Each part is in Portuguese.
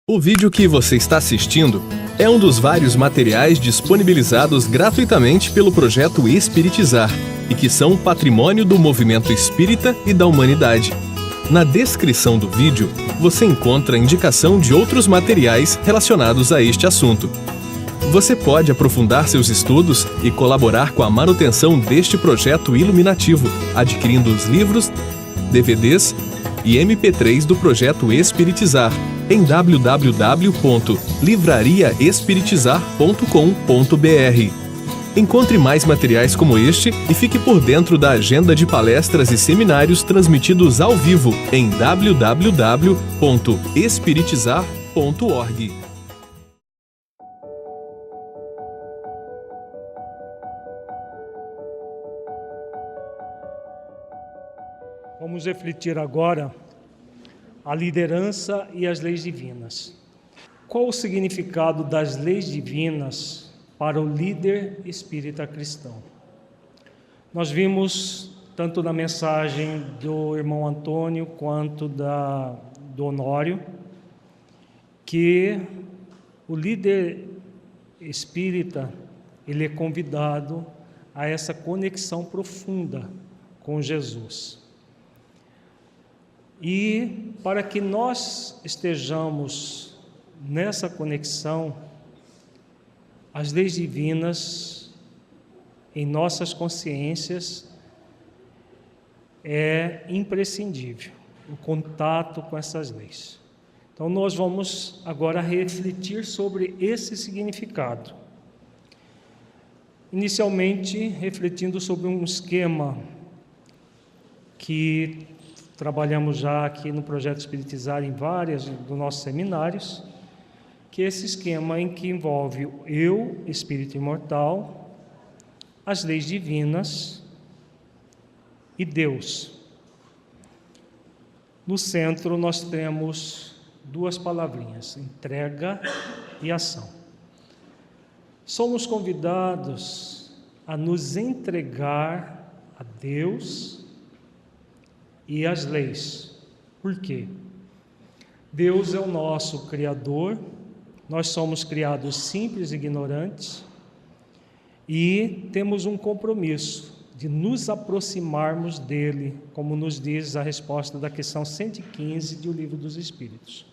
O vídeo que você está assistindo é um dos vários materiais disponibilizados gratuitamente pelo projeto Espiritizar e que são patrimônio do movimento espírita e da humanidade. Na descrição do vídeo, você encontra indicação de outros materiais relacionados a este assunto. Você pode aprofundar seus estudos e colaborar com a manutenção deste projeto iluminativo, adquirindo os livros, DVDs e MP3 do projeto Espiritizar em www.livrariaespiritizar.com.br. Encontre mais materiais como este e fique por dentro da agenda de palestras e seminários transmitidos ao vivo em www.espiritizar.org. Vamos refletir agora a liderança e as leis divinas. Qual o significado das leis divinas para o líder espírita cristão? Nós vimos, tanto na mensagem do irmão Antônio quanto do Honório, que o líder espírita, ele é convidado a essa conexão profunda com Jesus. E para que nós estejamos nessa conexão, as leis divinas em nossas consciências é imprescindível, o contato com essas leis. Então nós vamos agora refletir sobre esse significado. Inicialmente, refletindo sobre um esquema que trabalhamos já aqui no Projeto Espiritizar em vários dos nossos seminários, que é esse esquema em que envolve o eu, espírito imortal, as leis divinas e Deus. No centro nós temos duas palavrinhas, entrega e ação. Somos convidados a nos entregar a Deus e as leis. Por quê? Deus é o nosso Criador, nós somos criados simples e ignorantes e temos um compromisso de nos aproximarmos dele, como nos diz a resposta da questão 115 do Livro dos Espíritos.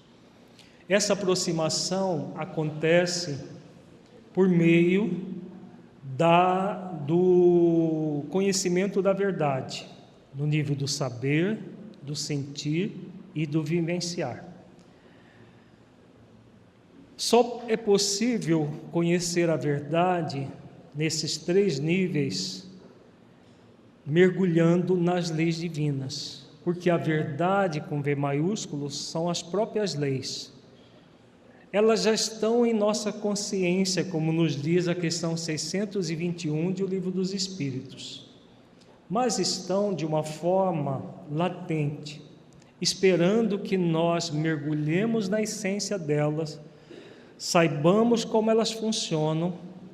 Essa aproximação acontece por meio do conhecimento da verdade, no nível do saber, do sentir e do vivenciar. Só é possível conhecer a verdade nesses três níveis mergulhando nas leis divinas, porque a verdade com V maiúsculo são as próprias leis. Elas já estão em nossa consciência, como nos diz a questão 621 do Livro dos Espíritos, mas estão de uma forma latente, esperando que nós mergulhemos na essência delas, saibamos como elas funcionam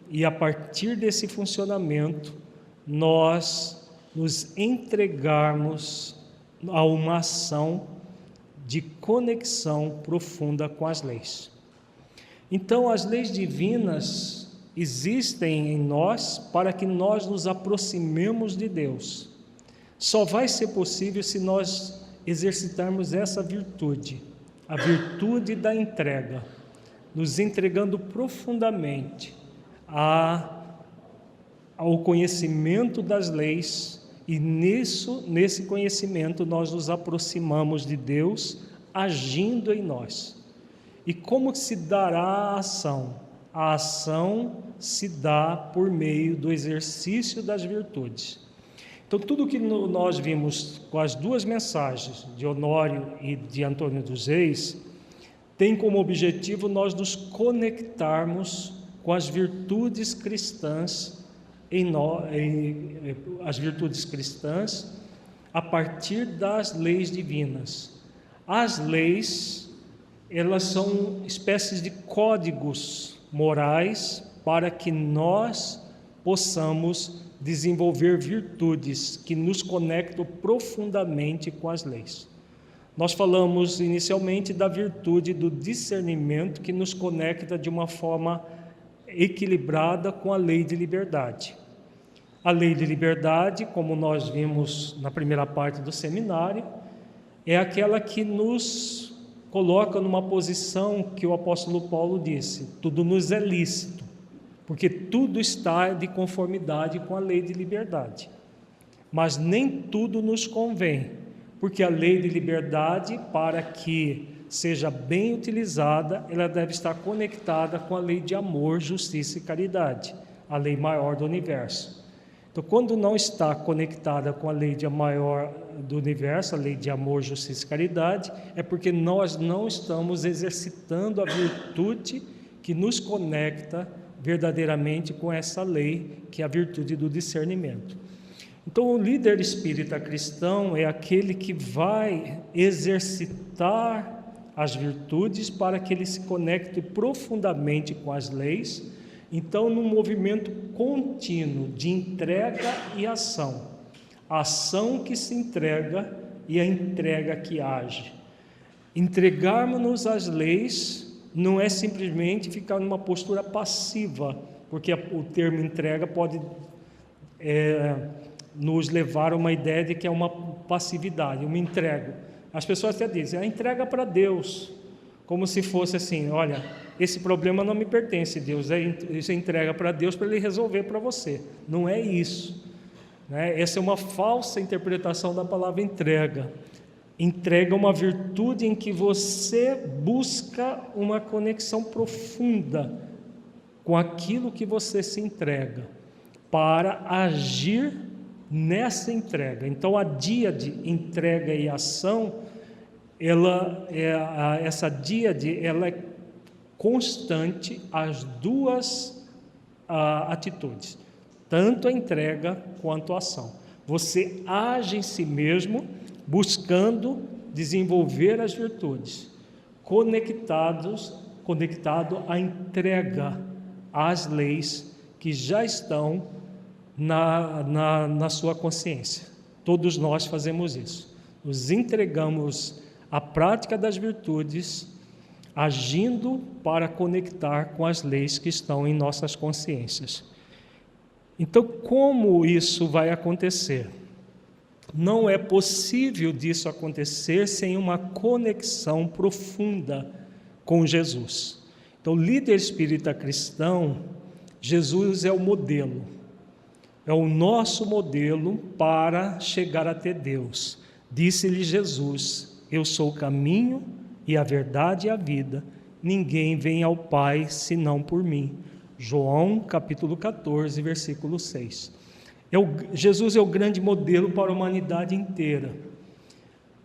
e a partir desse funcionamento nós nos entregarmos a uma ação de conexão profunda com as leis. Então as leis divinas existem em nós para que nós nos aproximemos de Deus. Só vai ser possível se nós exercitarmos essa virtude, a virtude da entrega, nos entregando profundamente ao conhecimento das leis, e nesse conhecimento nós nos aproximamos de Deus agindo em nós. E como se dará a ação? A ação se dá por meio do exercício das virtudes. Então, tudo que nós vimos com as duas mensagens de Honório e de Antônio dos Reis tem como objetivo nós nos conectarmos com as virtudes cristãs as virtudes cristãs a partir das leis divinas. As leis, elas são espécies de códigos morais para que nós possamos desenvolver virtudes que nos conectam profundamente com as leis. Nós falamos inicialmente da virtude do discernimento que nos conecta de uma forma equilibrada com a lei de liberdade. A lei de liberdade, como nós vimos na primeira parte do seminário, é aquela que nos coloca numa posição que o apóstolo Paulo disse: tudo nos é lícito, porque tudo está de conformidade com a lei de liberdade. Mas nem tudo nos convém, porque a lei de liberdade, para que seja bem utilizada, ela deve estar conectada com a lei de amor, justiça e caridade, a lei maior do universo. Então, quando não está conectada com a lei maior do universo, a lei de amor, justiça e caridade, é porque nós não estamos exercitando a virtude que nos conecta verdadeiramente com essa lei, que é a virtude do discernimento. Então, o líder espírita cristão é aquele que vai exercitar as virtudes para que ele se conecte profundamente com as leis. Então, num movimento contínuo de entrega e ação, a ação que se entrega e a entrega que age. Entregarmos-nos às leis não é simplesmente ficar numa postura passiva, porque o termo entrega pode nos levar a uma ideia de que é uma passividade, uma entrega. As pessoas até dizem, a entrega para Deus, como se fosse assim, olha, esse problema não me pertence, Deus, isso é entrega para Deus para Ele resolver para você. Não é isso, né? Essa é uma falsa interpretação da palavra entrega. Entrega é uma virtude em que você busca uma conexão profunda com aquilo que você se entrega, para agir nessa entrega. Então, a díade entrega e ação, essa díade, ela é constante, as duas atitudes, tanto a entrega quanto a ação. Você age em si mesmo, buscando desenvolver as virtudes, conectado à entrega às leis que já estão na sua consciência. Todos nós fazemos isso, nos entregamos à prática das virtudes, agindo para conectar com as leis que estão em nossas consciências. Então, como isso vai acontecer? Não é possível disso acontecer sem uma conexão profunda com Jesus. Então, líder espírita cristão, Jesus é o modelo, é o nosso modelo para chegar até Deus. Disse-lhe Jesus: eu sou o caminho e a verdade e a vida, ninguém vem ao Pai senão por mim. João capítulo 14, versículo 6. Jesus é o grande modelo para a humanidade inteira.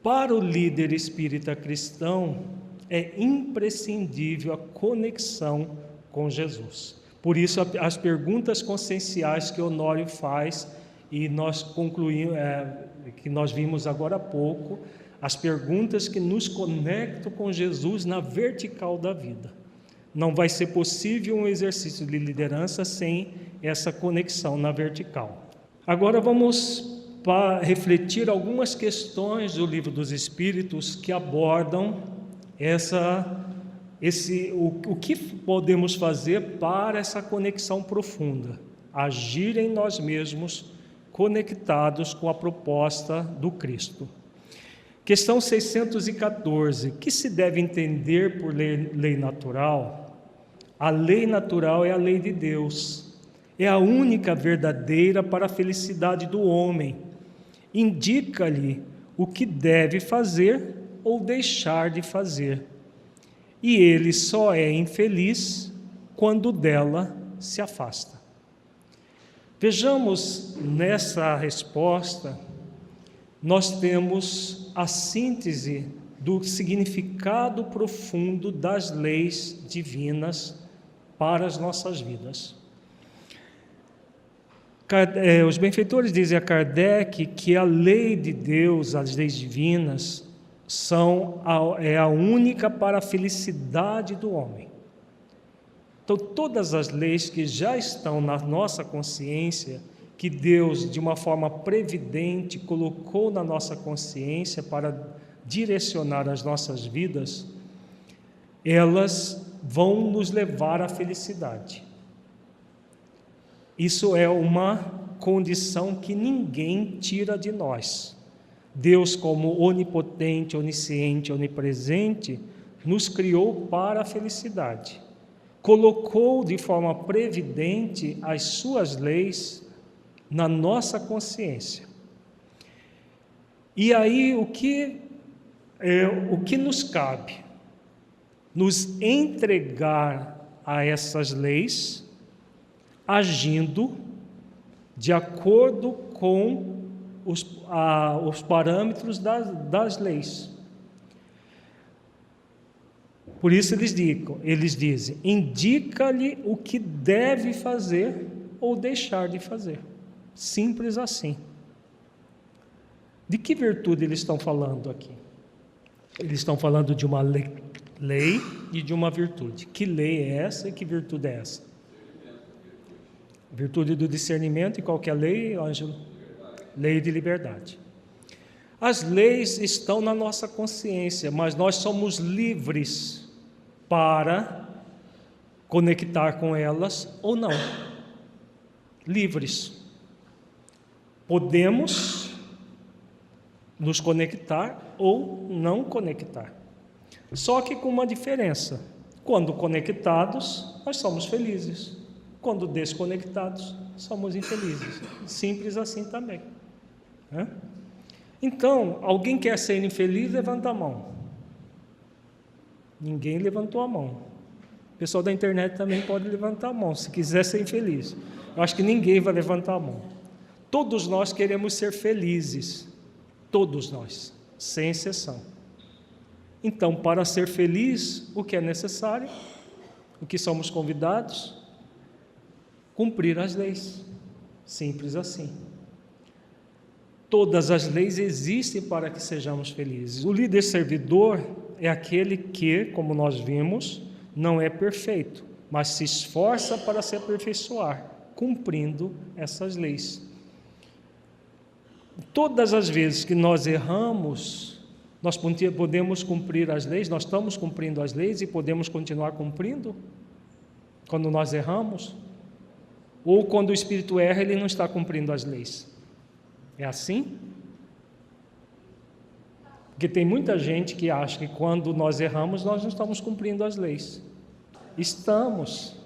Para o líder espírita cristão, é imprescindível a conexão com Jesus. Por isso, as perguntas conscienciais que Honório faz, e nós concluímos, que nós vimos agora há pouco, as perguntas que nos conectam com Jesus na vertical da vida. Não vai ser possível um exercício de liderança sem essa conexão na vertical. Agora vamos refletir algumas questões do Livro dos Espíritos que abordam o que podemos fazer para essa conexão profunda, agir em nós mesmos conectados com a proposta do Cristo. Questão 614, o que se deve entender por lei natural? A lei natural é a lei de Deus, é a única verdadeira para a felicidade do homem, indica-lhe o que deve fazer ou deixar de fazer, e ele só é infeliz quando dela se afasta. Vejamos nessa resposta, nós temos a síntese do significado profundo das leis divinas para as nossas vidas. Os benfeitores dizem a Kardec que a lei de Deus, as leis divinas, é a única para a felicidade do homem. Então, todas as leis que já estão na nossa consciência, que Deus, de uma forma previdente, colocou na nossa consciência para direcionar as nossas vidas, elas vão nos levar à felicidade. Isso é uma condição que ninguém tira de nós. Deus, como onipotente, onisciente, onipresente, nos criou para a felicidade. Colocou de forma previdente as suas leis na nossa consciência. E aí o que nos cabe? Nos entregar a essas leis, agindo de acordo com os parâmetros das leis. Por isso eles dizem, indica-lhe o que deve fazer ou deixar de fazer. Simples assim. De que virtude eles estão falando aqui? Eles estão falando de uma lei e de uma virtude. Que lei é essa e que virtude é essa? Virtude do discernimento. E qual que é a lei, Ângelo? Lei de liberdade. As leis estão na nossa consciência, mas nós somos livres para conectar com elas ou não. Livres. Podemos nos conectar ou não conectar. Só que com uma diferença. Quando conectados, nós somos felizes. Quando desconectados, somos infelizes. Simples assim também. Então, alguém quer ser infeliz? Levanta a mão. Ninguém levantou a mão. O pessoal da internet também pode levantar a mão, se quiser ser infeliz. Eu acho que ninguém vai levantar a mão. Todos nós queremos ser felizes. Todos nós, sem exceção. Então, para ser feliz, o que é necessário? O que somos convidados? Cumprir as leis. Simples assim. Todas as leis existem para que sejamos felizes. O líder servidor é aquele que, como nós vimos, não é perfeito, mas se esforça para se aperfeiçoar, cumprindo essas leis. Todas as vezes que nós erramos, nós podemos cumprir as leis, nós estamos cumprindo as leis e podemos continuar cumprindo quando nós erramos? Ou quando o Espírito erra, ele não está cumprindo as leis? É assim? Porque tem muita gente que acha que quando nós erramos, nós não estamos cumprindo as leis. Estamos.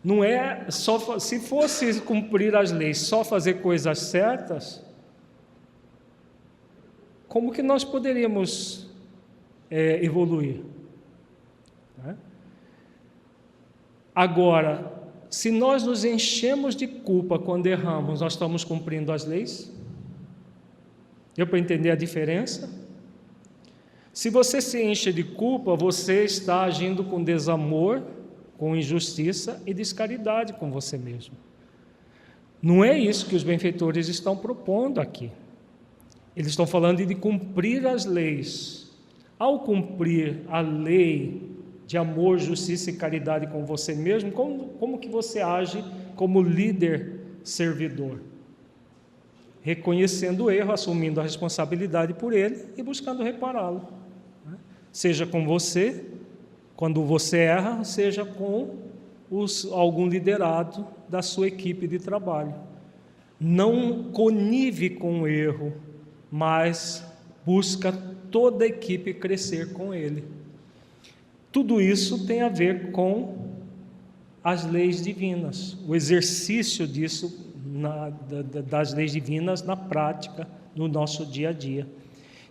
Não é só, se fosse cumprir as leis, só fazer coisas certas, como que nós poderíamos evoluir? Agora, se nós nos enchemos de culpa quando erramos, nós estamos cumprindo as leis? Deu para entender a diferença? Se você se enche de culpa, você está agindo com desamor, com injustiça e descaridade com você mesmo. Não é isso que os benfeitores estão propondo aqui. Eles estão falando de cumprir as leis. Ao cumprir a lei de amor, justiça e caridade com você mesmo, como que você age como líder servidor? Reconhecendo o erro, assumindo a responsabilidade por ele e buscando repará-lo. Seja com você, quando você erra, seja com algum liderado da sua equipe de trabalho. Não connive com o erro, mas busca toda a equipe crescer com ele. Tudo isso tem a ver com as leis divinas, o exercício disso, das leis divinas na prática, no nosso dia a dia.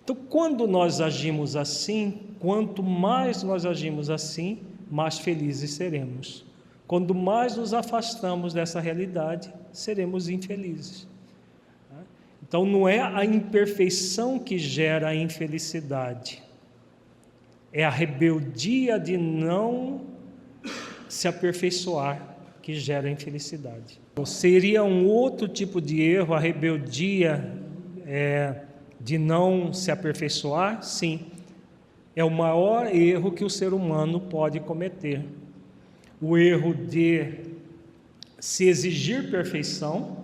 Então, quando nós agimos assim, quanto mais nós agimos assim, mais felizes seremos. Quando mais nos afastamos dessa realidade, seremos infelizes. Então, não é a imperfeição que gera a infelicidade, é a rebeldia de não se aperfeiçoar que gera a infelicidade. Seria um outro tipo de erro, a rebeldia de não se aperfeiçoar? Sim, é o maior erro que o ser humano pode cometer. O erro de se exigir perfeição.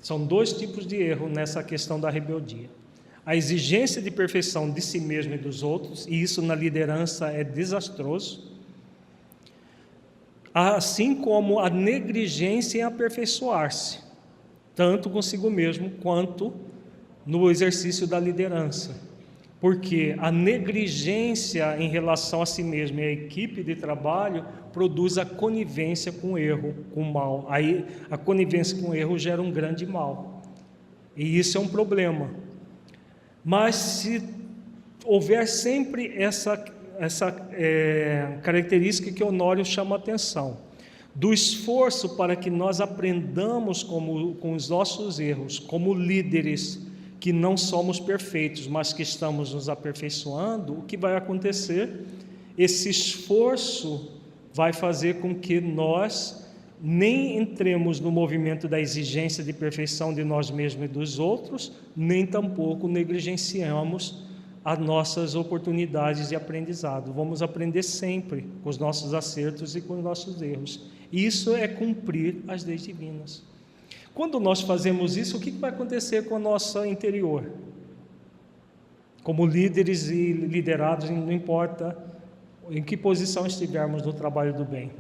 São dois tipos de erro nessa questão da rebeldia. a exigência de perfeição de si mesmo e dos outros, e isso na liderança é desastroso, assim como a negligência em aperfeiçoar-se, tanto consigo mesmo quanto no exercício da liderança, porque a negligência em relação a si mesmo e a equipe de trabalho produz a conivência com o erro, com o mal. Aí a conivência com o erro gera um grande mal, e isso é um problema. Mas se houver sempre essa característica que Honório chama a atenção, do esforço para que nós aprendamos com os nossos erros, como líderes que não somos perfeitos, mas que estamos nos aperfeiçoando, o que vai acontecer? Esse esforço vai fazer com que nós nem entremos no movimento da exigência de perfeição de nós mesmos e dos outros, nem tampouco negligenciamos as nossas oportunidades de aprendizado. Vamos aprender sempre com os nossos acertos e com os nossos erros. Isso é cumprir as leis divinas. Quando nós fazemos isso, o que vai acontecer com o nosso interior? Como líderes e liderados, não importa em que posição estivermos no trabalho do bem,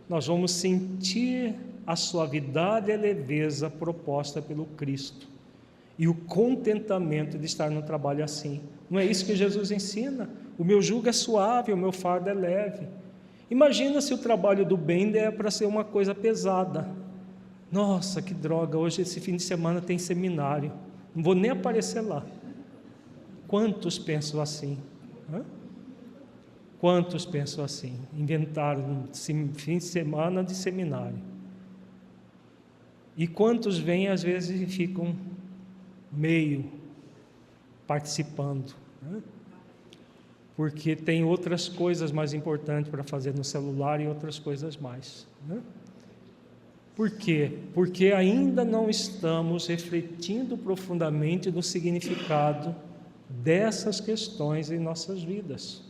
nós vamos sentir a suavidade e a leveza proposta pelo Cristo e o contentamento de estar no trabalho assim. Não é isso que Jesus ensina? O meu jugo é suave, o meu fardo é leve. Imagina se o trabalho do bem der para ser uma coisa pesada. Nossa, que droga, hoje esse fim de semana tem seminário, não vou nem aparecer lá. Quantos pensam assim? Quantos pensam assim? Inventaram um fim de semana de seminário. E quantos vêm às vezes e ficam meio participando, porque tem outras coisas mais importantes para fazer no celular e outras coisas mais, Por quê? Porque ainda não estamos refletindo profundamente no significado dessas questões em nossas vidas.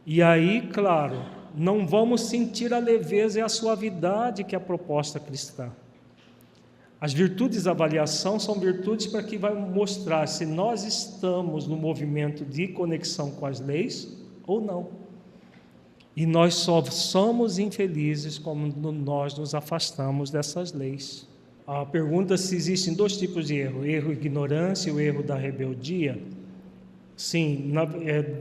E aí, claro, não vamos sentir a leveza e a suavidade que é a proposta cristã. As virtudes da avaliação são virtudes para que vai mostrar se nós estamos no movimento de conexão com as leis ou não. E nós só somos infelizes quando nós nos afastamos dessas leis. A pergunta se existem dois tipos de erro: erro ignorância e o erro da rebeldia. Sim,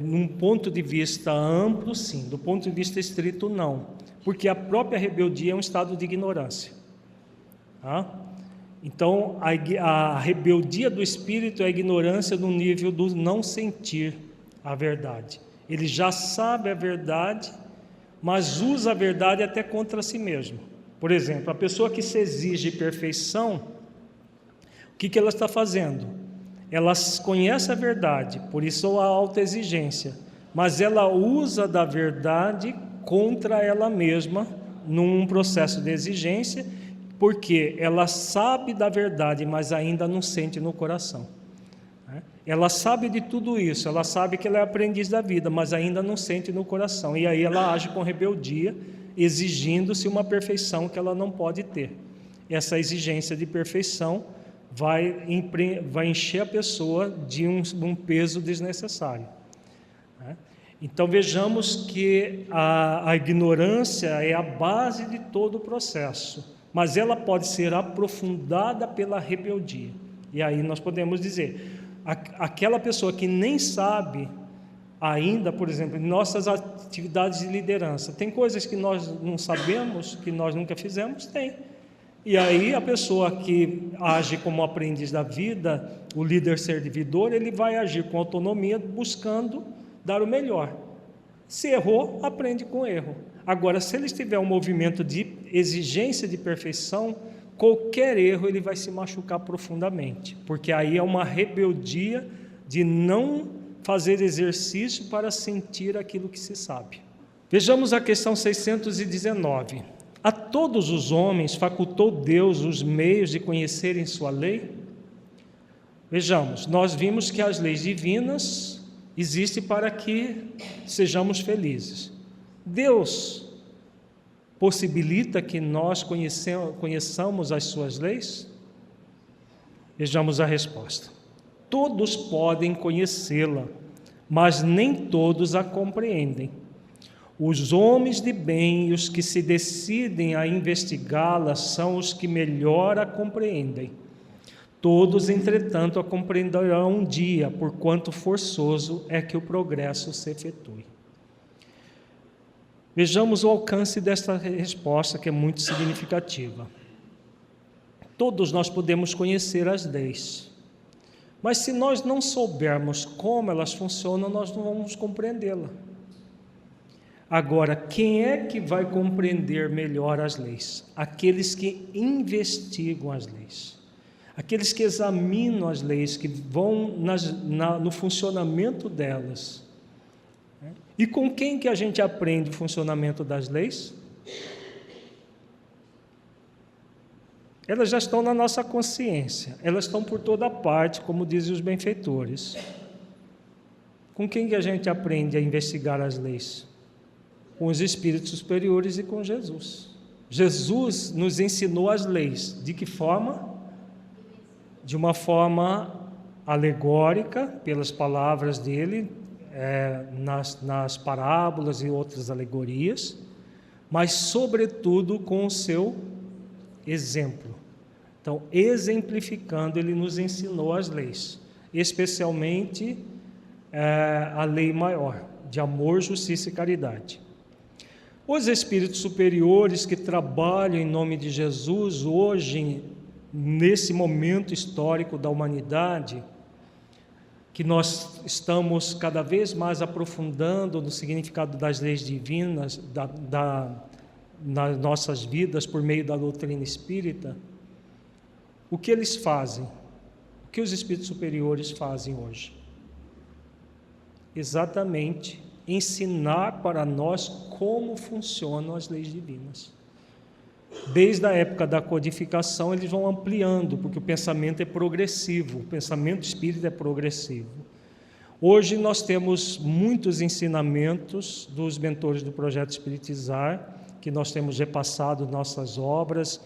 num ponto de vista amplo, sim. Do ponto de vista estrito, não. Porque a própria rebeldia é um estado de ignorância. Então, a rebeldia do espírito é a ignorância no nível do não sentir a verdade. Ele já sabe a verdade, mas usa a verdade até contra si mesmo. Por exemplo, a pessoa que se exige perfeição, o que ela está fazendo? Ela conhece a verdade, por isso a autoexigência, mas ela usa da verdade contra ela mesma num processo de exigência, porque ela sabe da verdade, mas ainda não sente no coração. Ela sabe de tudo isso, ela sabe que ela é aprendiz da vida, mas ainda não sente no coração, e aí ela age com rebeldia, exigindo-se uma perfeição que ela não pode ter. Essa exigência de perfeição vai encher a pessoa de um peso desnecessário. Então vejamos que a ignorância é a base de todo o processo, mas ela pode ser aprofundada pela rebeldia. E aí nós podemos dizer, aquela pessoa que nem sabe ainda, por exemplo, em nossas atividades de liderança, tem coisas que nós não sabemos, que nós nunca fizemos, tem. E aí a pessoa que age como aprendiz da vida, o líder servidor, ele vai agir com autonomia, buscando dar o melhor. Se errou, aprende com erro. Agora, se ele estiver um movimento de exigência de perfeição, qualquer erro ele vai se machucar profundamente, porque aí é uma rebeldia de não fazer exercício para sentir aquilo que se sabe. Vejamos a questão 619. A todos os homens facultou Deus os meios de conhecerem sua lei? Vejamos, nós vimos que as leis divinas existem para que sejamos felizes. Deus possibilita que nós conheçamos as suas leis? Vejamos a resposta. Todos podem conhecê-la, mas nem todos a compreendem. Os homens de bem e os que se decidem a investigá-la são os que melhor a compreendem. Todos, entretanto, a compreenderão um dia, porquanto forçoso é que o progresso se efetue. Vejamos o alcance desta resposta, que é muito significativa. Todos nós podemos conhecer as leis, mas se nós não soubermos como elas funcionam, nós não vamos compreendê-la. Agora, quem é que vai compreender melhor as leis? Aqueles que investigam as leis, aqueles que examinam as leis, que vão no funcionamento delas. E com quem que a gente aprende o funcionamento das leis? Elas já estão na nossa consciência, elas estão por toda parte, como dizem os benfeitores. Com quem que a gente aprende a investigar as leis? Com os espíritos superiores e com Jesus. Jesus nos ensinou as leis. De que forma? De uma forma alegórica, pelas palavras dele, nas parábolas e outras alegorias, mas sobretudo com o seu exemplo. Então, exemplificando, ele nos ensinou as leis, especialmente a lei maior, de amor, justiça e caridade. Os espíritos superiores que trabalham em nome de Jesus hoje, nesse momento histórico da humanidade, que nós estamos cada vez mais aprofundando no significado das leis divinas nas nossas vidas por meio da doutrina espírita, o que eles fazem? O que os espíritos superiores fazem hoje? Exatamente ensinar para nós como funcionam as leis divinas. Desde a época da codificação, eles vão ampliando, porque o pensamento é progressivo, o pensamento espírita é progressivo. Hoje nós temos muitos ensinamentos dos mentores do Projeto Espiritizar, que nós temos repassado nossas obras,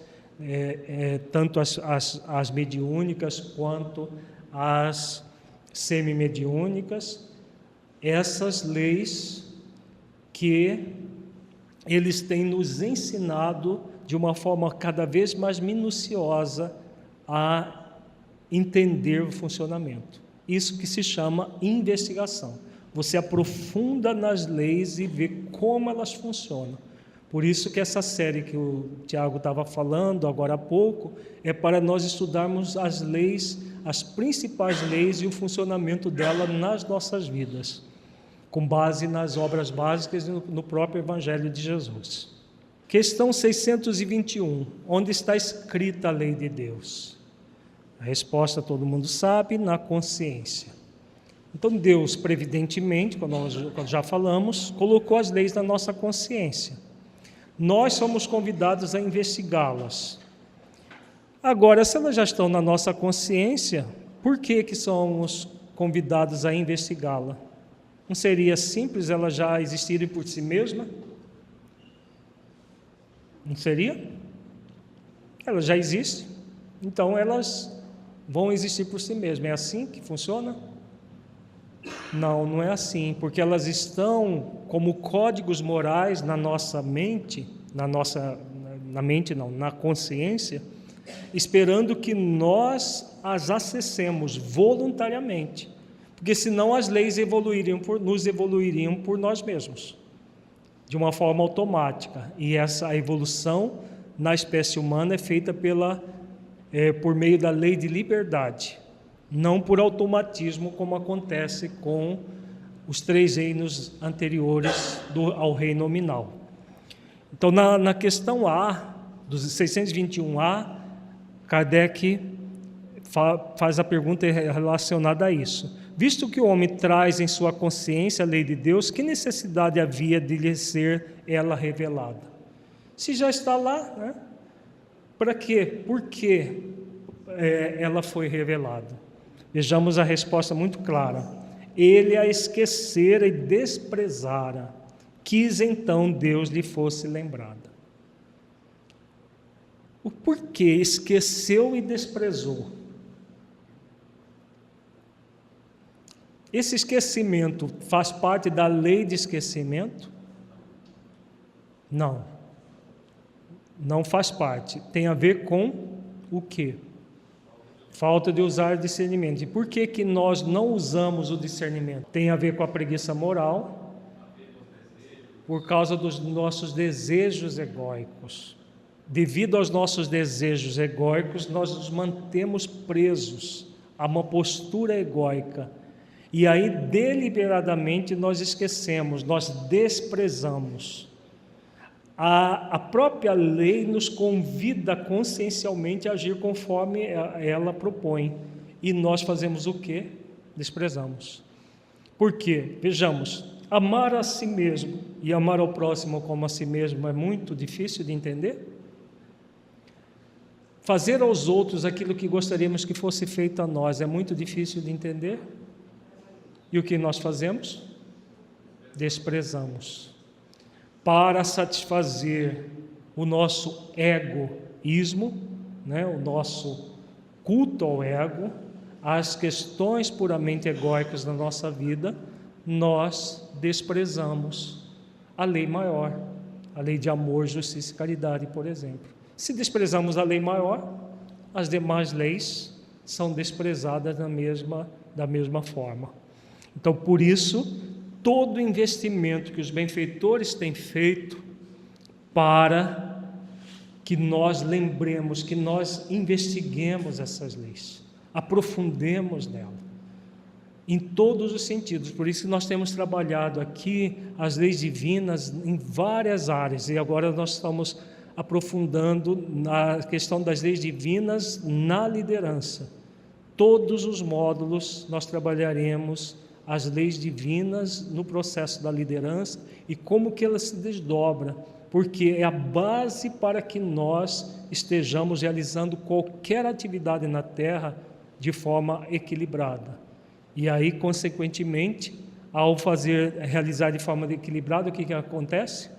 tanto as mediúnicas quanto as semimediúnicas, essas leis que eles têm nos ensinado de uma forma cada vez mais minuciosa a entender o funcionamento. Isso que se chama investigação. Você aprofunda nas leis e vê como elas funcionam. Por isso que essa série que o Tiago estava falando agora há pouco, é para nós estudarmos as leis, as principais leis e o funcionamento dela nas nossas vidas, com base nas obras básicas e no próprio Evangelho de Jesus. Questão 621, onde está escrita a lei de Deus? A resposta todo mundo sabe, na consciência. Então Deus, previdentemente, como já falamos, colocou as leis na nossa consciência. Nós somos convidados a investigá-las. Agora, se elas já estão na nossa consciência, por que somos convidados a investigá-la? Não seria simples elas já existirem por si mesmas? Não seria? Elas já existem, então elas vão existir por si mesmas. É assim que funciona? Não, não é assim, porque elas estão como códigos morais na nossa mente, na consciência, esperando que nós as acessemos voluntariamente, porque senão as leis nos evoluiriam por nós mesmos, de uma forma automática, e essa evolução na espécie humana é feita por meio da lei de liberdade, não por automatismo, como acontece com os 3 reinos anteriores ao reino nominal. Então, na questão A, dos 621A, Kardec faz a pergunta relacionada a isso. Visto que o homem traz em sua consciência a lei de Deus, que necessidade havia de lhe ser ela revelada? Se já está lá, né? Para quê? Por que ela foi revelada? Vejamos a resposta muito clara. Ele a esquecera e desprezara, quis então Deus lhe fosse lembrada. O porquê esqueceu e desprezou? Esse esquecimento faz parte da lei de esquecimento? Não. Não faz parte. Tem a ver com o quê? Falta de usar discernimento. E por que que nós não usamos o discernimento? Tem a ver com a preguiça moral, por causa dos nossos desejos egóicos. Devido aos nossos desejos egóicos, nós nos mantemos presos a uma postura egóica. E aí, deliberadamente, nós esquecemos, nós desprezamos. A própria lei nos convida consciencialmente a agir conforme ela propõe. E nós fazemos o quê? Desprezamos. Por quê? Vejamos, amar a si mesmo e amar ao próximo como a si mesmo é muito difícil de entender? Fazer aos outros aquilo que gostaríamos que fosse feito a nós é muito difícil de entender? E o que nós fazemos? Desprezamos. Para satisfazer o nosso egoísmo, o nosso culto ao ego, as questões puramente egóicas da nossa vida, nós desprezamos a lei maior, a lei de amor, justiça e caridade, por exemplo. Se desprezamos a lei maior, as demais leis são desprezadas da mesma forma. Então, por isso, todo investimento que os benfeitores têm feito para que nós lembremos, que nós investiguemos essas leis, aprofundemos nela, em todos os sentidos. Por isso que nós temos trabalhado aqui as leis divinas em várias áreas, e agora nós estamos aprofundando na questão das leis divinas na liderança. Todos os módulos nós trabalharemos as leis divinas no processo da liderança e como que ela se desdobra, porque é a base para que nós estejamos realizando qualquer atividade na Terra de forma equilibrada. E aí, consequentemente, ao realizar de forma equilibrada, o que acontece?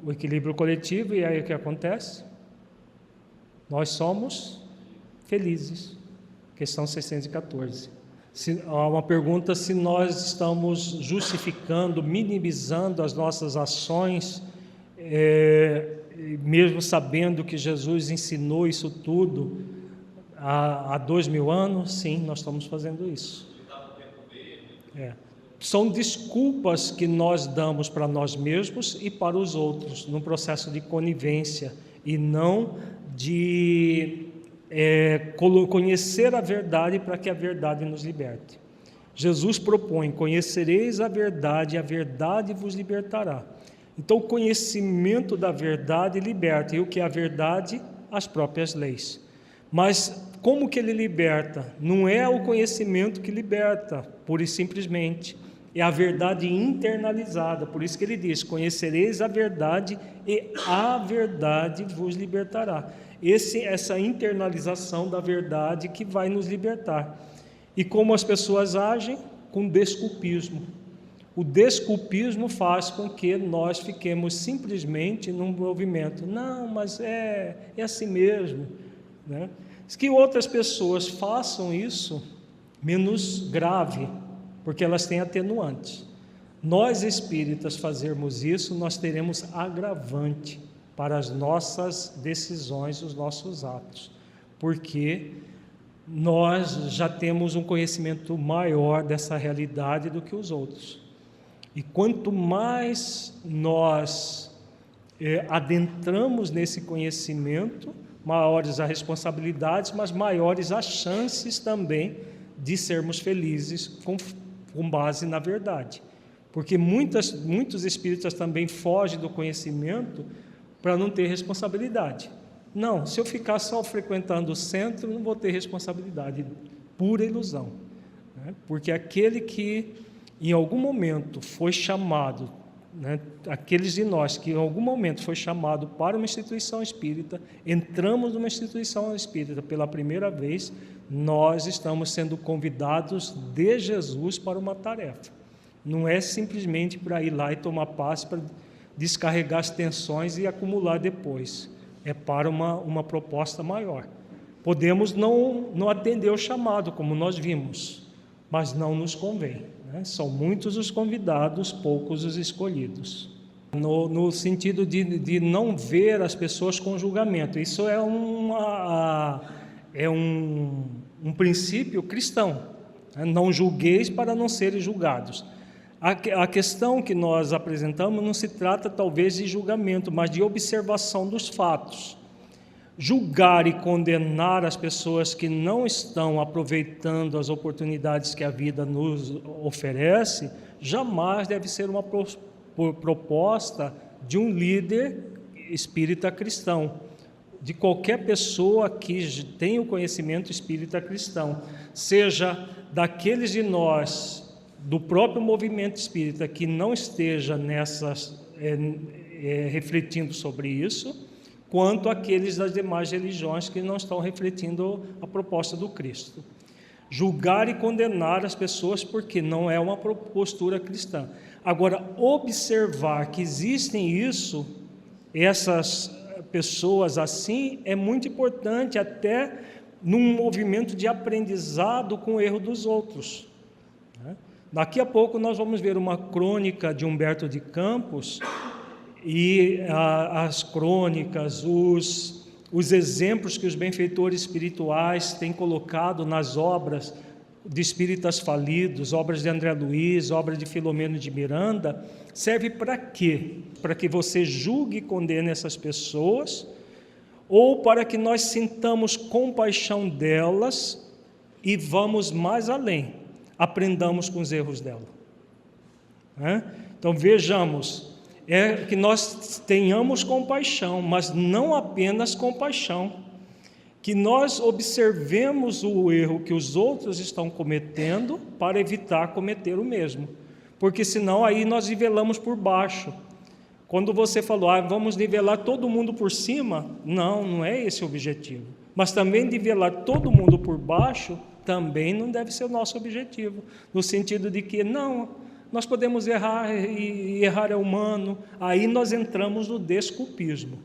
O equilíbrio coletivo, e aí o que acontece? Nós somos felizes. Questão 614. Há uma pergunta se nós estamos justificando, minimizando as nossas ações, mesmo sabendo que Jesus ensinou isso tudo há 2000 anos. Sim, nós estamos fazendo isso. São desculpas que nós damos para nós mesmos e para os outros, num processo de conivência, e não de conhecer a verdade para que a verdade nos liberte. Jesus propõe: conhecereis a verdade vos libertará. Então, o conhecimento da verdade liberta. E o que é a verdade? As próprias leis. Mas como que ele liberta? Não é o conhecimento que liberta, pura e simplesmente. É a verdade internalizada. Por isso que ele diz: conhecereis a verdade e a verdade vos libertará. Essa internalização da verdade que vai nos libertar. E como as pessoas agem? Com desculpismo. O desculpismo faz com que nós fiquemos simplesmente num movimento. Não, mas é assim mesmo, né? Que outras pessoas façam isso, menos grave, porque elas têm atenuantes. Nós espíritas fazermos isso, nós teremos agravante para as nossas decisões, os nossos atos, porque nós já temos um conhecimento maior dessa realidade do que os outros. E quanto mais nós adentramos nesse conhecimento, maiores as responsabilidades, mas maiores as chances também de sermos felizes com base na verdade. Porque muitos espíritas também fogem do conhecimento para não ter responsabilidade. Não, se eu ficar só frequentando o centro, não vou ter responsabilidade. Pura ilusão, né? Porque aquele que em algum momento foi chamado, né, aqueles de nós que em algum momento foi chamado para uma instituição espírita, entramos numa instituição espírita pela primeira vez, nós estamos sendo convidados de Jesus para uma tarefa. Não é simplesmente para ir lá e tomar passe, para descarregar as tensões e acumular depois. É para uma proposta maior. Podemos não atender o chamado, como nós vimos, mas não nos convém. né? São muitos os convidados, poucos os escolhidos. No sentido de não ver as pessoas com julgamento. Isso é um princípio cristão. Né? Não julgueis para não serem julgados. A questão que nós apresentamos não se trata talvez de julgamento, mas de observação dos fatos. Julgar e condenar as pessoas que não estão aproveitando as oportunidades que a vida nos oferece, jamais deve ser uma proposta de um líder espírita cristão, de qualquer pessoa que tenha o conhecimento espírita cristão, seja daqueles de nós, do próprio movimento espírita, que não esteja refletindo sobre isso, quanto aqueles das demais religiões que não estão refletindo a proposta do Cristo. Julgar e condenar as pessoas porque não é uma postura cristã. Agora, observar que existem essas pessoas assim, é muito importante, até num movimento de aprendizado com o erro dos outros. Daqui a pouco nós vamos ver uma crônica de Humberto de Campos, e as crônicas, os exemplos que os benfeitores espirituais têm colocado nas obras de espíritas falidos, obras de André Luiz, obras de Filomeno de Miranda, serve para quê? Para que você julgue e condene essas pessoas, ou para que nós sintamos compaixão delas e vamos mais além, aprendamos com os erros dela. Então vejamos, que nós tenhamos compaixão, mas não apenas compaixão, que nós observemos o erro que os outros estão cometendo para evitar cometer o mesmo, porque senão aí nós nivelamos por baixo. Quando você falou, vamos nivelar todo mundo por cima, não é esse o objetivo, mas também nivelar todo mundo por baixo também não deve ser o nosso objetivo, no sentido de que nós podemos errar, e errar é humano. Aí nós entramos no desculpismo.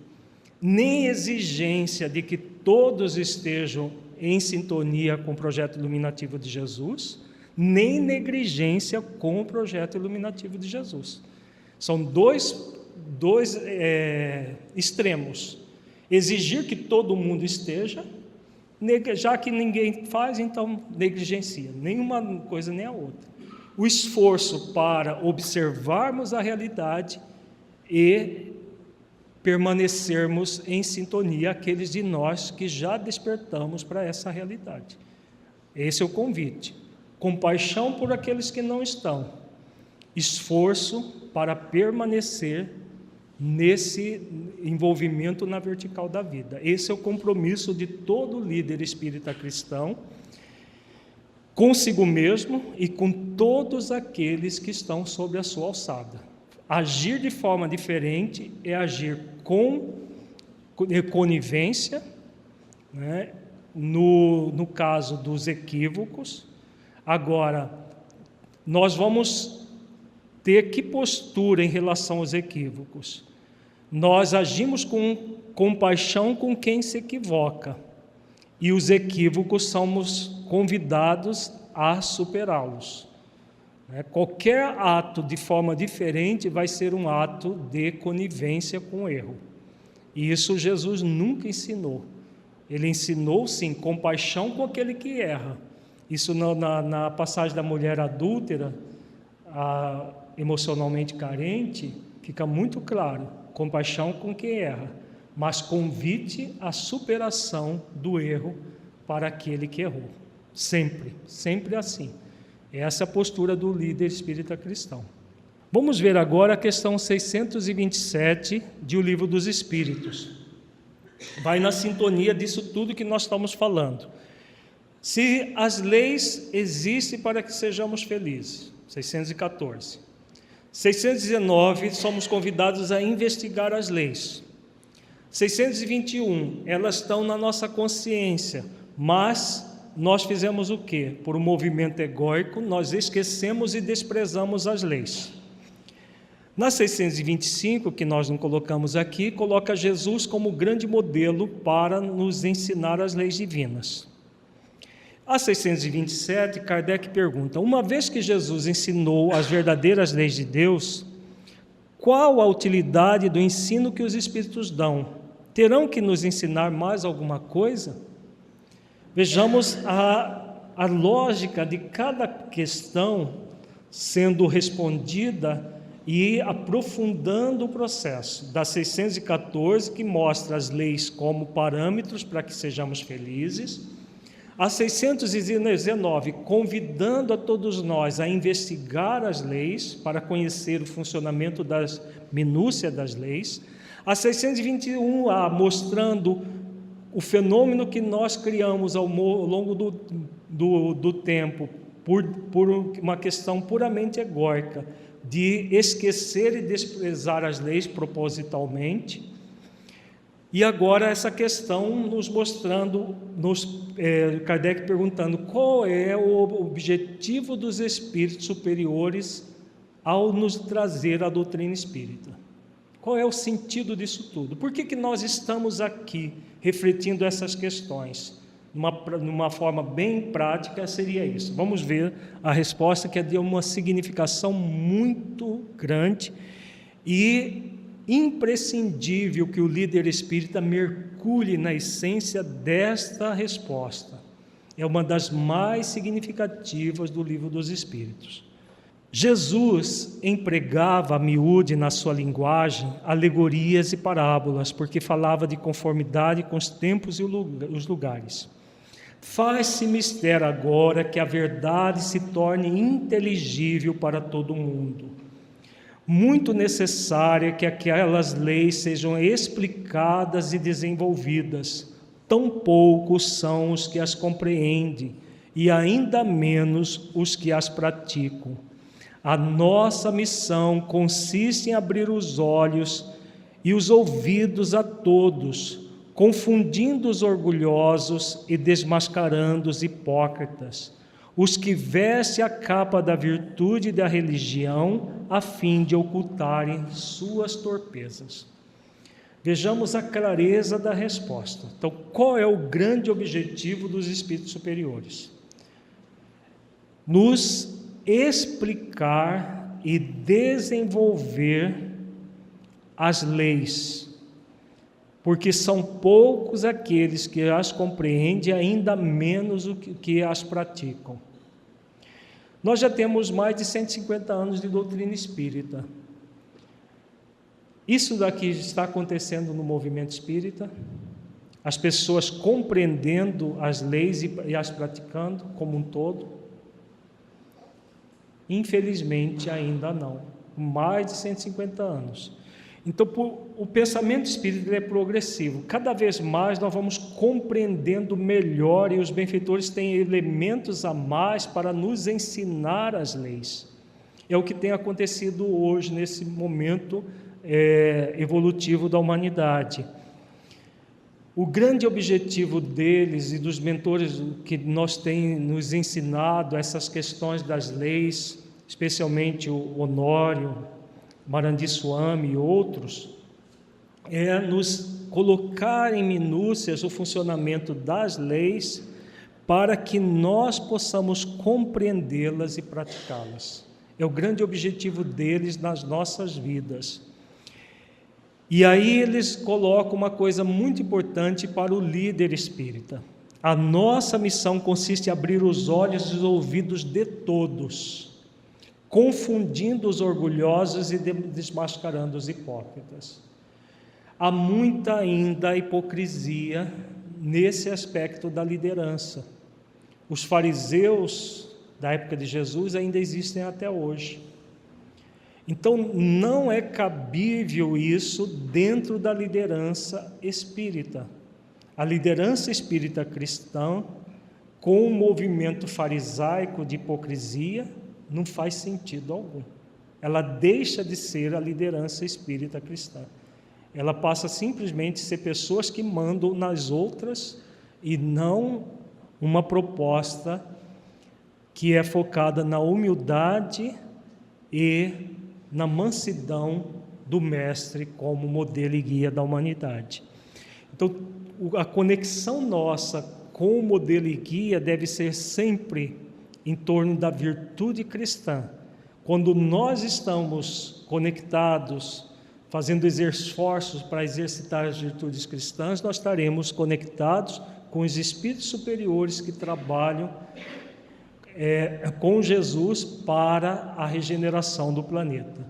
Nem exigência de que todos estejam em sintonia com o projeto iluminativo de Jesus, nem negligência com o projeto iluminativo de Jesus. São dois extremos. Exigir que todo mundo esteja, já que ninguém faz, então negligencia. Nenhuma coisa nem a outra. O esforço para observarmos a realidade e permanecermos em sintonia, aqueles de nós que já despertamos para essa realidade. Esse é o convite. Compaixão por aqueles que não estão. Esforço para permanecer nesse envolvimento na vertical da vida. Esse é o compromisso de todo líder espírita cristão, consigo mesmo e com todos aqueles que estão sob a sua alçada. Agir de forma diferente é agir com conivência, né? No caso dos equívocos. Agora, nós vamos ter que postura em relação aos equívocos? Nós agimos com compaixão com quem se equivoca, e os equívocos somos convidados a superá-los. Qualquer ato de forma diferente vai ser um ato de conivência com o erro. E isso Jesus nunca ensinou. Ele ensinou, sim, compaixão com aquele que erra. Isso na passagem da mulher adúltera, emocionalmente carente, fica muito claro. Compaixão com quem erra, mas convite à superação do erro para aquele que errou. Sempre, sempre assim. Essa é a postura do líder espírita cristão. Vamos ver agora a questão 627 de O Livro dos Espíritos. Vai na sintonia disso tudo que nós estamos falando. Se as leis existem para que sejamos felizes, 614. 619, somos convidados a investigar as leis. 621, elas estão na nossa consciência, mas nós fizemos o quê? Por um movimento egóico, nós esquecemos e desprezamos as leis. Na 625, que nós não colocamos aqui, coloca Jesus como grande modelo para nos ensinar as leis divinas. A 627, Kardec pergunta: uma vez que Jesus ensinou as verdadeiras leis de Deus, qual a utilidade do ensino que os Espíritos dão? Terão que nos ensinar mais alguma coisa? Vejamos a lógica de cada questão sendo respondida e aprofundando o processo. Da 614, que mostra as leis como parâmetros para que sejamos felizes. A 619, convidando a todos nós a investigar as leis para conhecer o funcionamento das minúcias das leis. A 621, mostrando o fenômeno que nós criamos ao longo do tempo, por uma questão puramente egóica, de esquecer e desprezar as leis propositalmente. E agora essa questão nos mostrando, Kardec perguntando qual é o objetivo dos espíritos superiores ao nos trazer a doutrina espírita. Qual é o sentido disso tudo? Por que nós estamos aqui refletindo essas questões? Numa forma bem prática seria isso. Vamos ver a resposta, que é de uma significação muito grande e imprescindível que o líder espírita mergulhe na essência desta resposta. É uma das mais significativas do Livro dos Espíritos. Jesus empregava a miúde na sua linguagem alegorias e parábolas, porque falava de conformidade com os tempos e os lugares. Faz-se mister agora que a verdade se torne inteligível para todo mundo. Muito necessária que aquelas leis sejam explicadas e desenvolvidas. Tão poucos são os que as compreendem, e ainda menos os que as praticam. A nossa missão consiste em abrir os olhos e os ouvidos a todos, confundindo os orgulhosos e desmascarando os hipócritas, os que vestem a capa da virtude e da religião a fim de ocultarem suas torpezas. Vejamos a clareza da resposta. Então, qual é o grande objetivo dos espíritos superiores? Nos explicar e desenvolver as leis, porque são poucos aqueles que as compreendem, ainda menos o que as praticam. Nós já temos mais de 150 anos de doutrina espírita. Isso daqui está acontecendo no movimento espírita, as pessoas compreendendo as leis e as praticando como um todo. Infelizmente, ainda não. Mais de 150 anos. Então, o pensamento espírita é progressivo. Cada vez mais nós vamos compreendendo melhor, e os benfeitores têm elementos a mais para nos ensinar as leis. É o que tem acontecido hoje, nesse momento evolutivo da humanidade. O grande objetivo deles e dos mentores que nós têm nos ensinado essas questões das leis, especialmente o Honório, Marandi Swami e outros, é nos colocar em minúcias o funcionamento das leis para que nós possamos compreendê-las e praticá-las. É o grande objetivo deles nas nossas vidas. E aí eles colocam uma coisa muito importante para o líder espírita. A nossa missão consiste em abrir os olhos e os ouvidos de todos, confundindo os orgulhosos e desmascarando os hipócritas. Há muita ainda hipocrisia nesse aspecto da liderança. Os fariseus da época de Jesus ainda existem até hoje. Então, não é cabível isso dentro da liderança espírita. A liderança espírita cristã, com o movimento farisaico de hipocrisia, não faz sentido algum. Ela deixa de ser a liderança espírita cristã. Ela passa simplesmente a ser pessoas que mandam nas outras e não uma proposta que é focada na humildade e na mansidão do Mestre como modelo e guia da humanidade. Então, a conexão nossa com modelo e guia deve ser sempre em torno da virtude cristã. Quando nós estamos conectados, fazendo esforços para exercitar as virtudes cristãs, nós estaremos conectados com os espíritos superiores que trabalham com Jesus para a regeneração do planeta.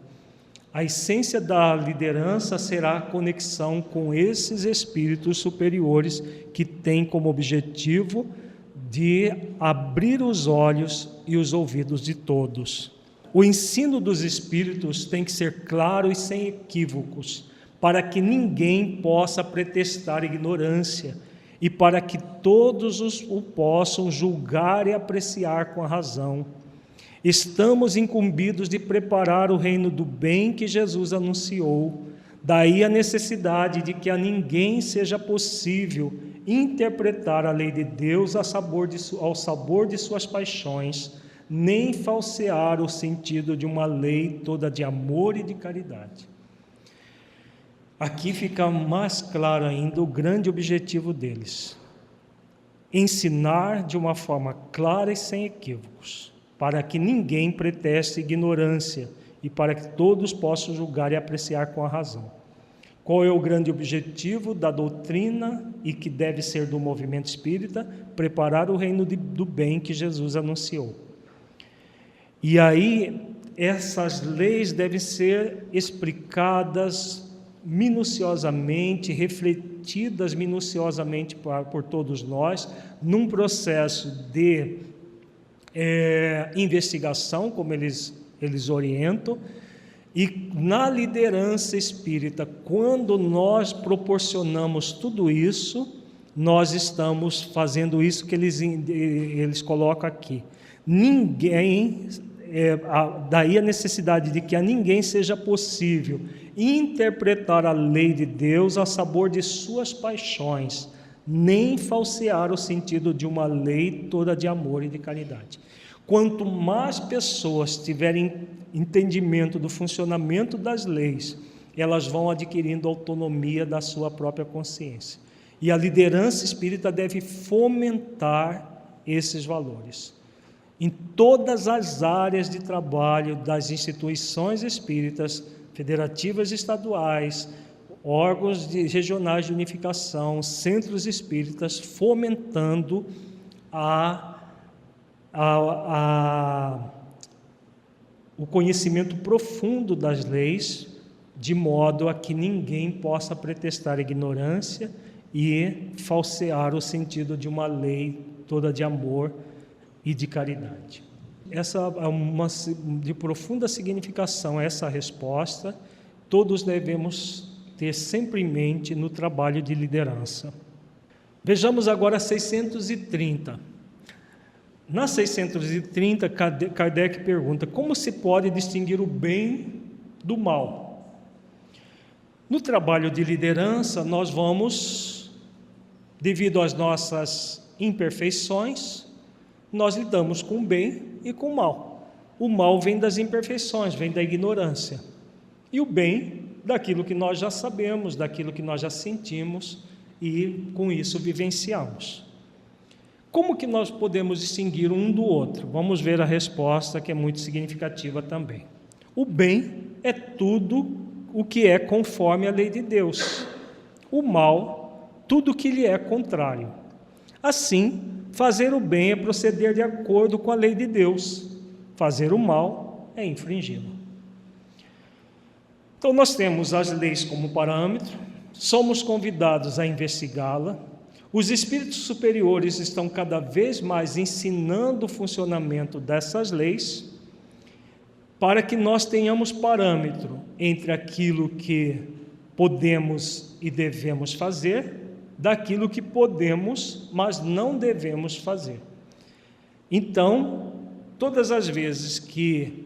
A essência da liderança será a conexão com esses espíritos superiores que têm como objetivo de abrir os olhos e os ouvidos de todos. O ensino dos espíritos tem que ser claro e sem equívocos, para que ninguém possa pretextar ignorância e para que todos o possam julgar e apreciar com a razão. Estamos incumbidos de preparar o reino do bem que Jesus anunciou. Daí a necessidade de que a ninguém seja possível interpretar a lei de Deus ao sabor de suas paixões, nem falsear o sentido de uma lei toda de amor e de caridade. Aqui fica mais claro ainda o grande objetivo deles: ensinar de uma forma clara e sem equívocos, para que ninguém pretexte ignorância e para que todos possam julgar e apreciar com a razão. Qual é o grande objetivo da doutrina e que deve ser do movimento espírita? Preparar o reino do bem que Jesus anunciou. E aí, essas leis devem ser explicadas minuciosamente, refletidas minuciosamente por todos nós, num processo de investigação, como eles orientam, e na liderança espírita, quando nós proporcionamos tudo isso, nós estamos fazendo isso que eles colocam aqui. Ninguém, daí a necessidade de que a ninguém seja possível interpretar a lei de Deus a sabor de suas paixões, nem falsear o sentido de uma lei toda de amor e de caridade. Quanto mais pessoas tiverem entendimento do funcionamento das leis, elas vão adquirindo autonomia da sua própria consciência. E a liderança espírita deve fomentar esses valores. Em todas as áreas de trabalho das instituições espíritas, federativas estaduais, órgãos regionais de unificação, centros espíritas, fomentando o conhecimento profundo das leis, de modo a que ninguém possa pretextar ignorância e falsear o sentido de uma lei toda de amor e de caridade. Essa é uma de profunda significação, essa resposta, todos devemos ter sempre em mente no trabalho de liderança. Vejamos agora 630. Na 630, Kardec pergunta: como se pode distinguir o bem do mal? No trabalho de liderança, nós vamos, devido às nossas imperfeições, nós lidamos com o bem e com o mal. O mal vem das imperfeições, vem da ignorância. E o bem, daquilo que nós já sabemos, daquilo que nós já sentimos e com isso vivenciamos. Como que nós podemos distinguir um do outro? Vamos ver a resposta, que é muito significativa também. O bem é tudo o que é conforme a lei de Deus. O mal, tudo que lhe é contrário. Assim, fazer o bem é proceder de acordo com a lei de Deus. Fazer o mal é infringi-lo. Então, nós temos as leis como parâmetro, somos convidados a investigá-la. Os espíritos superiores estão cada vez mais ensinando o funcionamento dessas leis, para que nós tenhamos parâmetro entre aquilo que podemos e devemos fazer, daquilo que podemos, mas não devemos fazer. Então, todas as vezes que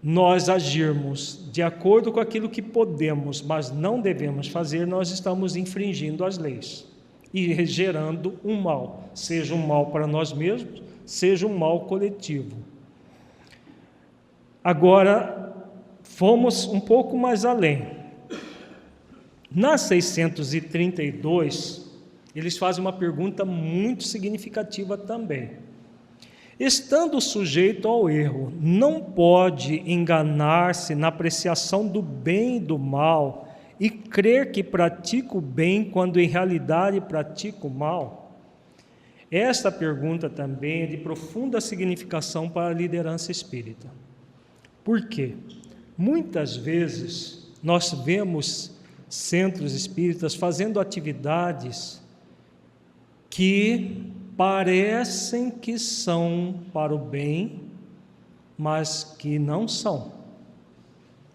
nós agirmos de acordo com aquilo que podemos, mas não devemos fazer, nós estamos infringindo as leis e gerando um mal, seja um mal para nós mesmos, seja um mal coletivo. Agora, fomos um pouco mais além. Na 632, eles fazem uma pergunta muito significativa também. Estando sujeito ao erro, não pode enganar-se na apreciação do bem e do mal e crer que pratica o bem quando em realidade pratica o mal? Esta pergunta também é de profunda significação para a liderança espírita. Por quê? Muitas vezes nós vemos centros espíritas fazendo atividades que parecem que são para o bem, mas que não são.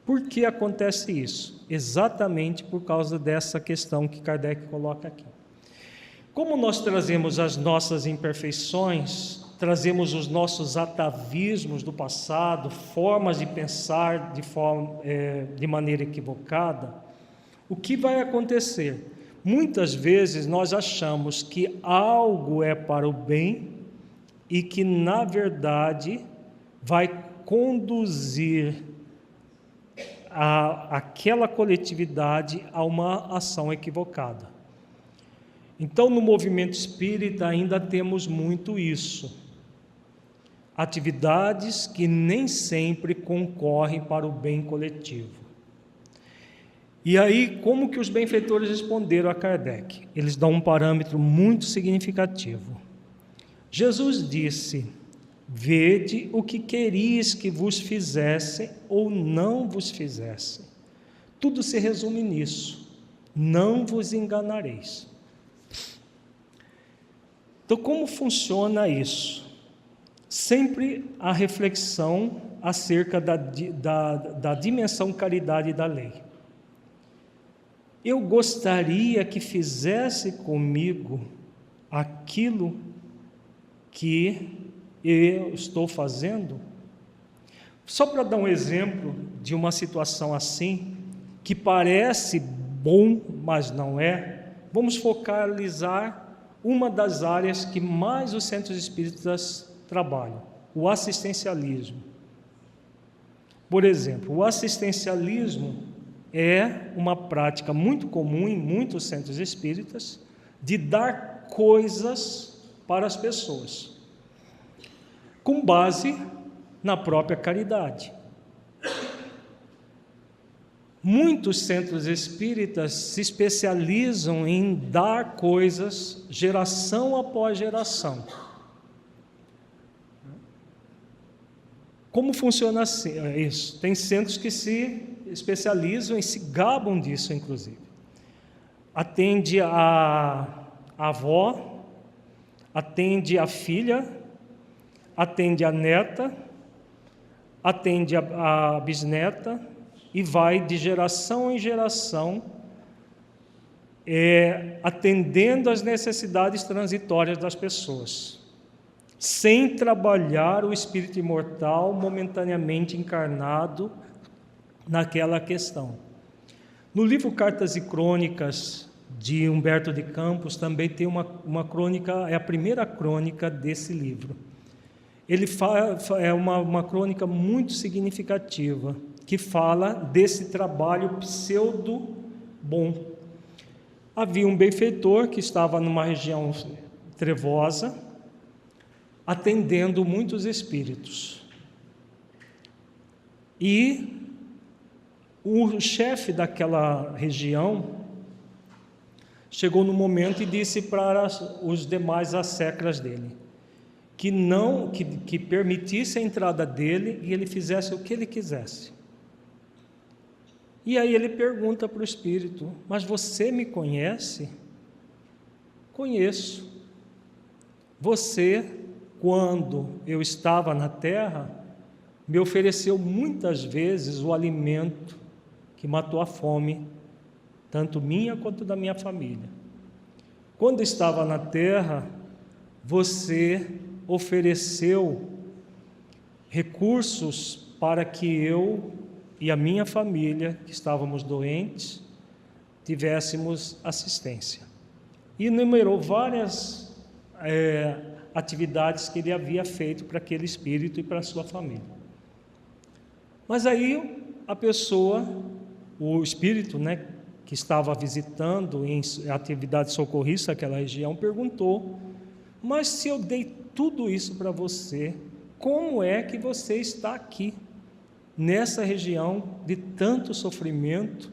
Por que acontece isso? Exatamente por causa dessa questão que Kardec coloca aqui. Como nós trazemos as nossas imperfeições, trazemos os nossos atavismos do passado, formas de pensar de maneira equivocada, o que vai acontecer? Muitas vezes nós achamos que algo é para o bem e que, na verdade, vai conduzir aquela coletividade a uma ação equivocada. Então, no movimento espírita ainda temos muito isso. Atividades que nem sempre concorrem para o bem coletivo. E aí, como que os benfeitores responderam a Kardec? Eles dão um parâmetro muito significativo. Jesus disse: vede o que queris que vos fizessem ou não vos fizessem. Tudo se resume nisso. Não vos enganareis. Então, como funciona isso? Sempre a reflexão acerca da dimensão caridade da lei. Eu gostaria que fizesse comigo aquilo que eu estou fazendo? Só para dar um exemplo de uma situação assim, que parece bom, mas não é, vamos focalizar uma das áreas que mais os centros espíritas trabalham, o assistencialismo. Por exemplo, o assistencialismo é uma prática muito comum em muitos centros espíritas de dar coisas para as pessoas, com base na própria caridade. Muitos centros espíritas se especializam em dar coisas geração após geração. Como funciona assim, isso? Tem centros que se especializam e se gabam disso, inclusive. Atende a avó, atende a filha, atende a neta, atende a bisneta e vai de geração em geração, atendendo às necessidades transitórias das pessoas, sem trabalhar o espírito imortal momentaneamente encarnado naquela questão. No livro Cartas e Crônicas, de Humberto de Campos, também tem uma crônica, é a primeira crônica desse livro. Ele é uma crônica muito significativa, que fala desse trabalho pseudo-bom. Havia um benfeitor que estava numa região trevosa, atendendo muitos espíritos. E o chefe daquela região chegou no momento e disse para os demais asseclas dele que permitisse a entrada dele e ele fizesse o que ele quisesse. E aí ele pergunta para o espírito: mas você me conhece? Conheço. Você, quando eu estava na terra, me ofereceu muitas vezes o alimento que matou a fome, tanto minha quanto da minha família. Quando estava na terra, você ofereceu recursos para que eu e a minha família, que estávamos doentes, tivéssemos assistência. E enumerou várias atividades que ele havia feito para aquele espírito e para a sua família. Mas aí a pessoa, o espírito, que estava visitando em atividade socorrista aquela região, perguntou: mas se eu dei tudo isso para você, como é que você está aqui, nessa região de tanto sofrimento?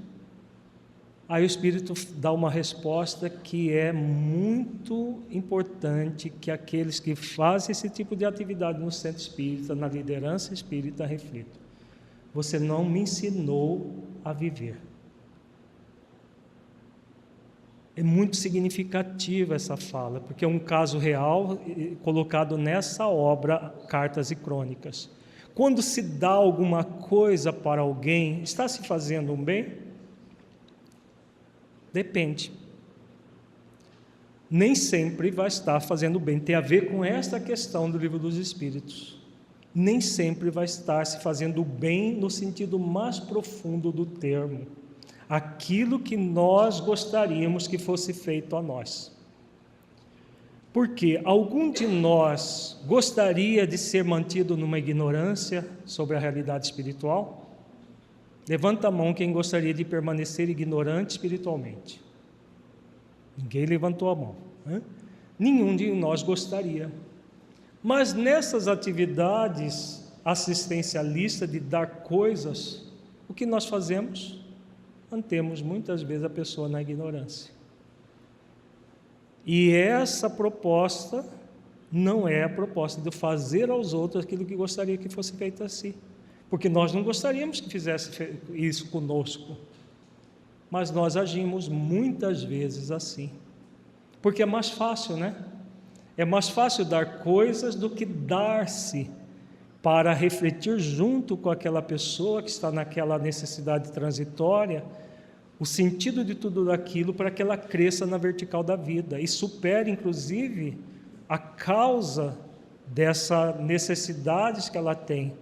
Aí o Espírito dá uma resposta que é muito importante que aqueles que fazem esse tipo de atividade no centro espírita, na liderança espírita, reflitam. Você não me ensinou a viver. É muito significativa essa fala, porque é um caso real colocado nessa obra, Cartas e Crônicas. Quando se dá alguma coisa para alguém, está se fazendo um bem? Depende. Nem sempre vai estar fazendo bem. Tem a ver com esta questão do Livro dos Espíritos. Nem sempre vai estar se fazendo bem no sentido mais profundo do termo. Aquilo que nós gostaríamos que fosse feito a nós. Porque algum de nós gostaria de ser mantido numa ignorância sobre a realidade espiritual? Levanta a mão quem gostaria de permanecer ignorante espiritualmente. Ninguém levantou a mão, né? Nenhum de nós gostaria. Mas nessas atividades assistencialistas de dar coisas, o que nós fazemos? Mantemos muitas vezes a pessoa na ignorância. E essa proposta não é a proposta de fazer aos outros aquilo que gostaria que fosse feito a si. Porque nós não gostaríamos que fizesse isso conosco, mas nós agimos muitas vezes assim, porque é mais fácil, né? É mais fácil dar coisas do que dar-se para refletir junto com aquela pessoa que está naquela necessidade transitória, o sentido de tudo aquilo para que ela cresça na vertical da vida e supere, inclusive, a causa dessas necessidades que ela tem,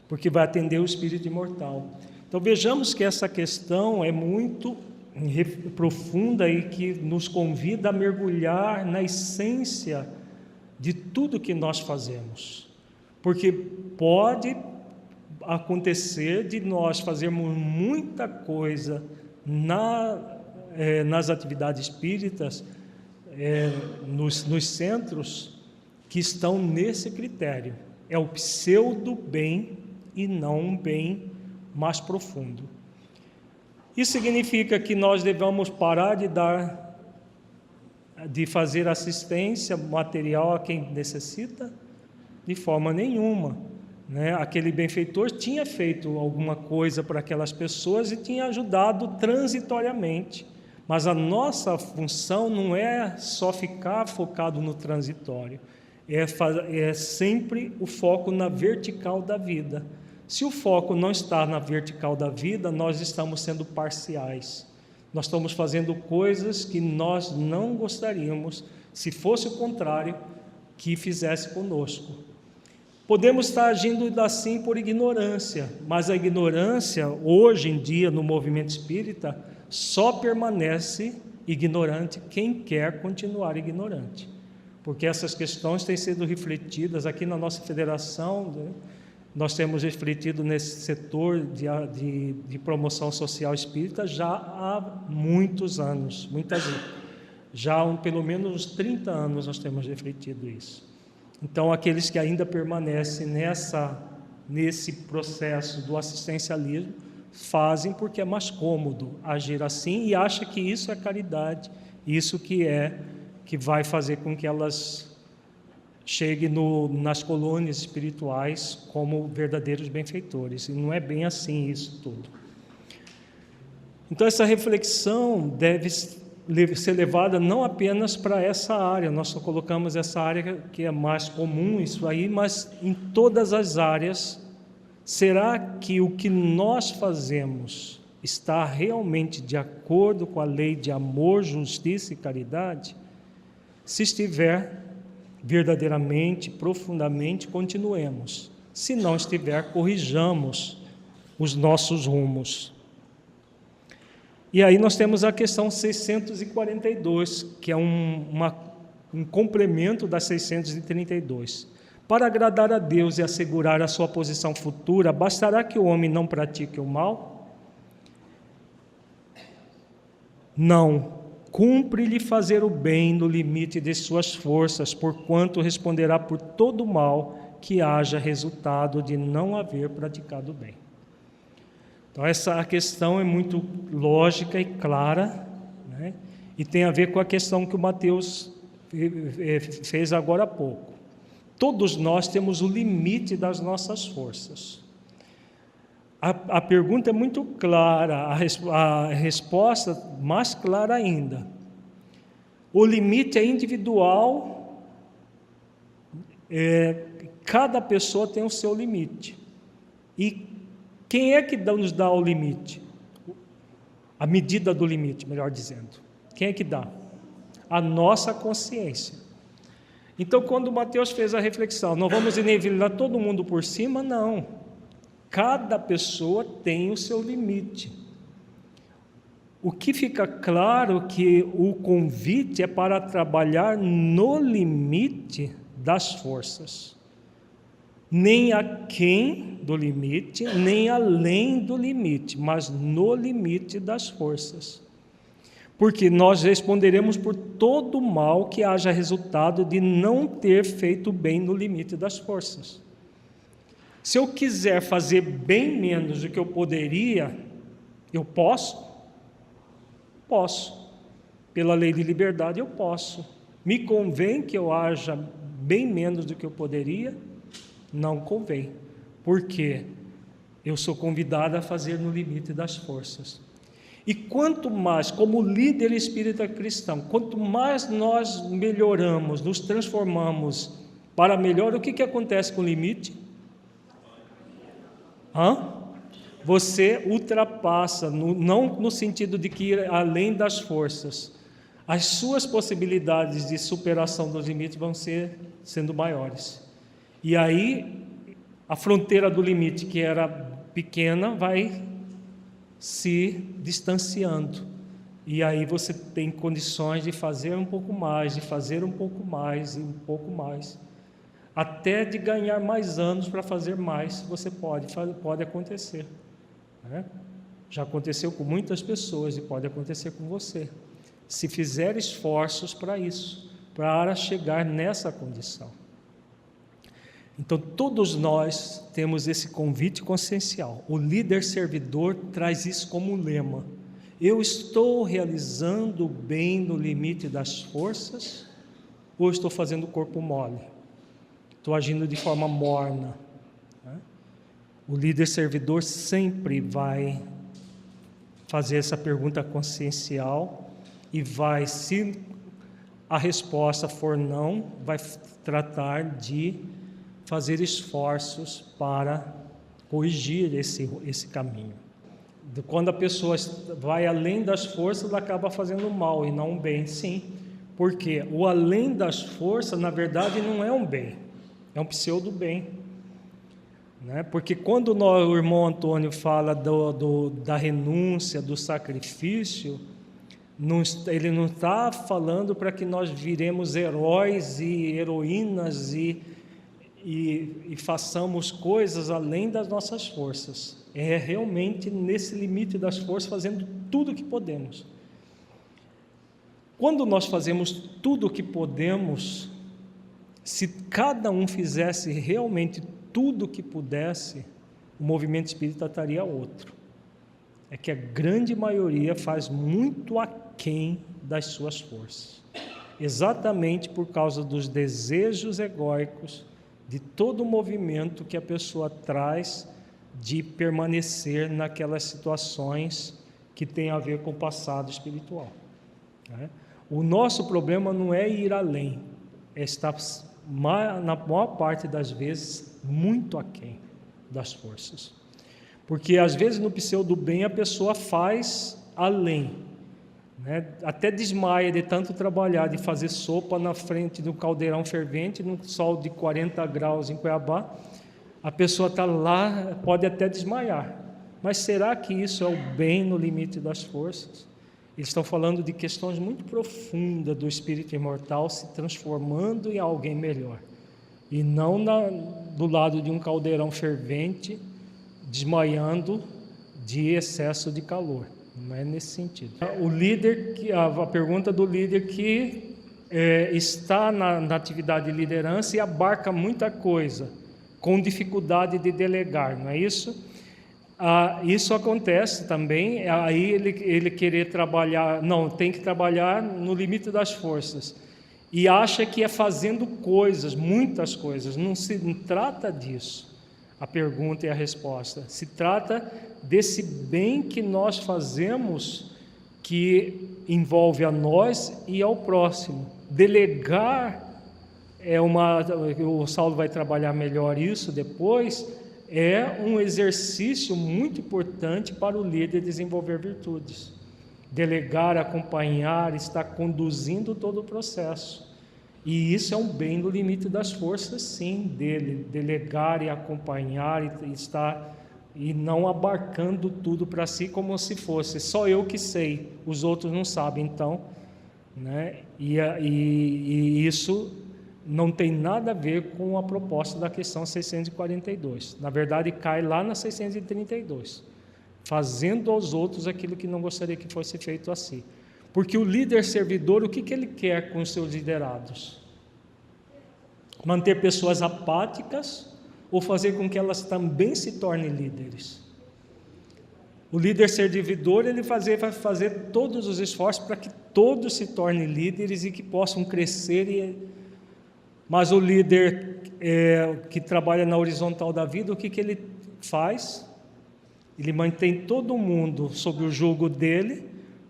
porque vai atender o espírito imortal. Então vejamos que essa questão é muito profunda e que nos convida a mergulhar na essência de tudo que nós fazemos, porque pode acontecer de nós fazermos muita coisa nas atividades espíritas, nos centros que estão nesse critério, é o pseudo-bem e não um bem mais profundo. Isso significa que nós devemos parar de fazer assistência material a quem necessita? De forma nenhuma, né? Aquele benfeitor tinha feito alguma coisa para aquelas pessoas e tinha ajudado transitoriamente, mas a nossa função não é só ficar focado no transitório, é sempre o foco na vertical da vida. Se o foco não está na vertical da vida, nós estamos sendo parciais. Nós estamos fazendo coisas que nós não gostaríamos, se fosse o contrário, que fizesse conosco. Podemos estar agindo assim por ignorância, mas a ignorância, hoje em dia, no movimento espírita, só permanece ignorante quem quer continuar ignorante. Porque essas questões têm sido refletidas aqui na nossa federação, né? Nós temos refletido nesse setor de promoção social espírita já há muitos anos, já há pelo menos uns 30 anos nós temos refletido isso. Então, aqueles que ainda permanecem nesse processo do assistencialismo, fazem porque é mais cômodo agir assim e acham que isso é caridade, isso que vai fazer com que elas chegue nas colônias espirituais como verdadeiros benfeitores, e não é bem assim isso tudo. Então essa reflexão deve ser levada não apenas para essa área, nós só colocamos essa área que é mais comum isso aí, mas em todas as áreas. Será que o que nós fazemos está realmente de acordo com a lei de amor, justiça e caridade? Se estiver, verdadeiramente, profundamente, continuemos. Se não estiver, corrijamos os nossos rumos. E aí nós temos a questão 642, que é um complemento das 632. Para agradar a Deus e assegurar a sua posição futura, bastará que o homem não pratique o mal? Não, cumpre-lhe fazer o bem no limite de suas forças, porquanto responderá por todo o mal que haja resultado de não haver praticado o bem. Então essa questão é muito lógica e clara, né? E tem a ver com a questão que o Mateus fez agora há pouco. Todos nós temos o limite das nossas forças. A pergunta é muito clara, a resposta mais clara ainda. O limite é individual, cada pessoa tem o seu limite. E quem é que nos dá o limite? A medida do limite, melhor dizendo. Quem é que dá? A nossa consciência. Então, quando Mateus fez a reflexão, não vamos nivelar todo mundo por cima? Não. Cada pessoa tem o seu limite. O que fica claro que o convite é para trabalhar no limite das forças. Nem aquém do limite, nem além do limite, mas no limite das forças. Porque nós responderemos por todo o mal que haja resultado de não ter feito bem no limite das forças. Se eu quiser fazer bem menos do que eu poderia, eu posso? Posso. Pela lei de liberdade eu posso. Me convém que eu haja bem menos do que eu poderia? Não convém. Por quê? Eu sou convidado a fazer no limite das forças. E quanto mais, como líder espírita cristão, quanto mais nós melhoramos, nos transformamos para melhor, o que acontece com o limite? Você ultrapassa, não no sentido de que ir além das forças. As suas possibilidades de superação dos limites vão sendo maiores. E aí, a fronteira do limite, que era pequena, vai se distanciando. E aí você tem condições de fazer um pouco mais, de fazer um pouco mais e um pouco mais. Até de ganhar mais anos para fazer mais, você pode acontecer. Né? Já aconteceu com muitas pessoas e pode acontecer com você. Se fizer esforços para isso, para chegar nessa condição. Então, todos nós temos esse convite consciencial. O líder servidor traz isso como lema. Eu estou realizando o bem no limite das forças ou estou fazendo o corpo mole? Estou agindo de forma morna? O líder servidor sempre vai fazer essa pergunta consciencial e vai, se a resposta for não, vai tratar de fazer esforços para corrigir esse caminho. Quando a pessoa vai além das forças, ela acaba fazendo mal e não um bem, sim. Porque o além das forças, na verdade, não é um bem, é um pseudo-bem. Né? Porque quando o irmão Antônio fala da renúncia, do sacrifício, ele não está falando para que nós viremos heróis e heroínas e façamos coisas além das nossas forças. É realmente nesse limite das forças, fazendo tudo o que podemos. Quando nós fazemos tudo o que podemos, se cada um fizesse realmente tudo o que pudesse, o movimento espírita estaria outro. É que a grande maioria faz muito aquém das suas forças. Exatamente por causa dos desejos egóicos, de todo o movimento que a pessoa traz de permanecer naquelas situações que tem a ver com o passado espiritual. Né? O nosso problema não é ir além, é estar, na maior parte das vezes, muito aquém das forças. Porque às vezes no pseudo-bem a pessoa faz além, né? Até desmaia de tanto trabalhar, de fazer sopa na frente do caldeirão fervente, num sol de 40 graus em Cuiabá. A pessoa está lá, pode até desmaiar. Mas será que isso é o bem no limite das forças? Eles estão falando de questões muito profundas do espírito imortal se transformando em alguém melhor. E não do lado de um caldeirão fervente, desmaiando de excesso de calor. Não é nesse sentido. O líder, a pergunta do líder que está na atividade de liderança e abarca muita coisa, com dificuldade de delegar, não é isso? Isso acontece também, aí ele querer trabalhar, não, tem que trabalhar no limite das forças, e acha que é fazendo coisas, muitas coisas. Não se trata disso, a pergunta e a resposta, se trata desse bem que nós fazemos, que envolve a nós e ao próximo. Delegar o Saulo vai trabalhar melhor isso depois, é um exercício muito importante para o líder desenvolver virtudes. Delegar, acompanhar, estar conduzindo todo o processo. E isso é um bem no limite das forças, sim, dele. Delegar e acompanhar e estar, e não abarcando tudo para si como se fosse só eu que sei, os outros não sabem, então, né? E isso não tem nada a ver com a proposta da questão 642. Na verdade, cai lá na 632, fazendo aos outros aquilo que não gostaria que fosse feito a si. Porque o líder servidor, o que ele quer com os seus liderados? Manter pessoas apáticas ou fazer com que elas também se tornem líderes? O líder servidor, ele vai fazer todos os esforços para que todos se tornem líderes e que possam crescer. Mas o líder que trabalha na horizontal da vida, o que ele faz? Ele mantém todo mundo sob o jugo dele,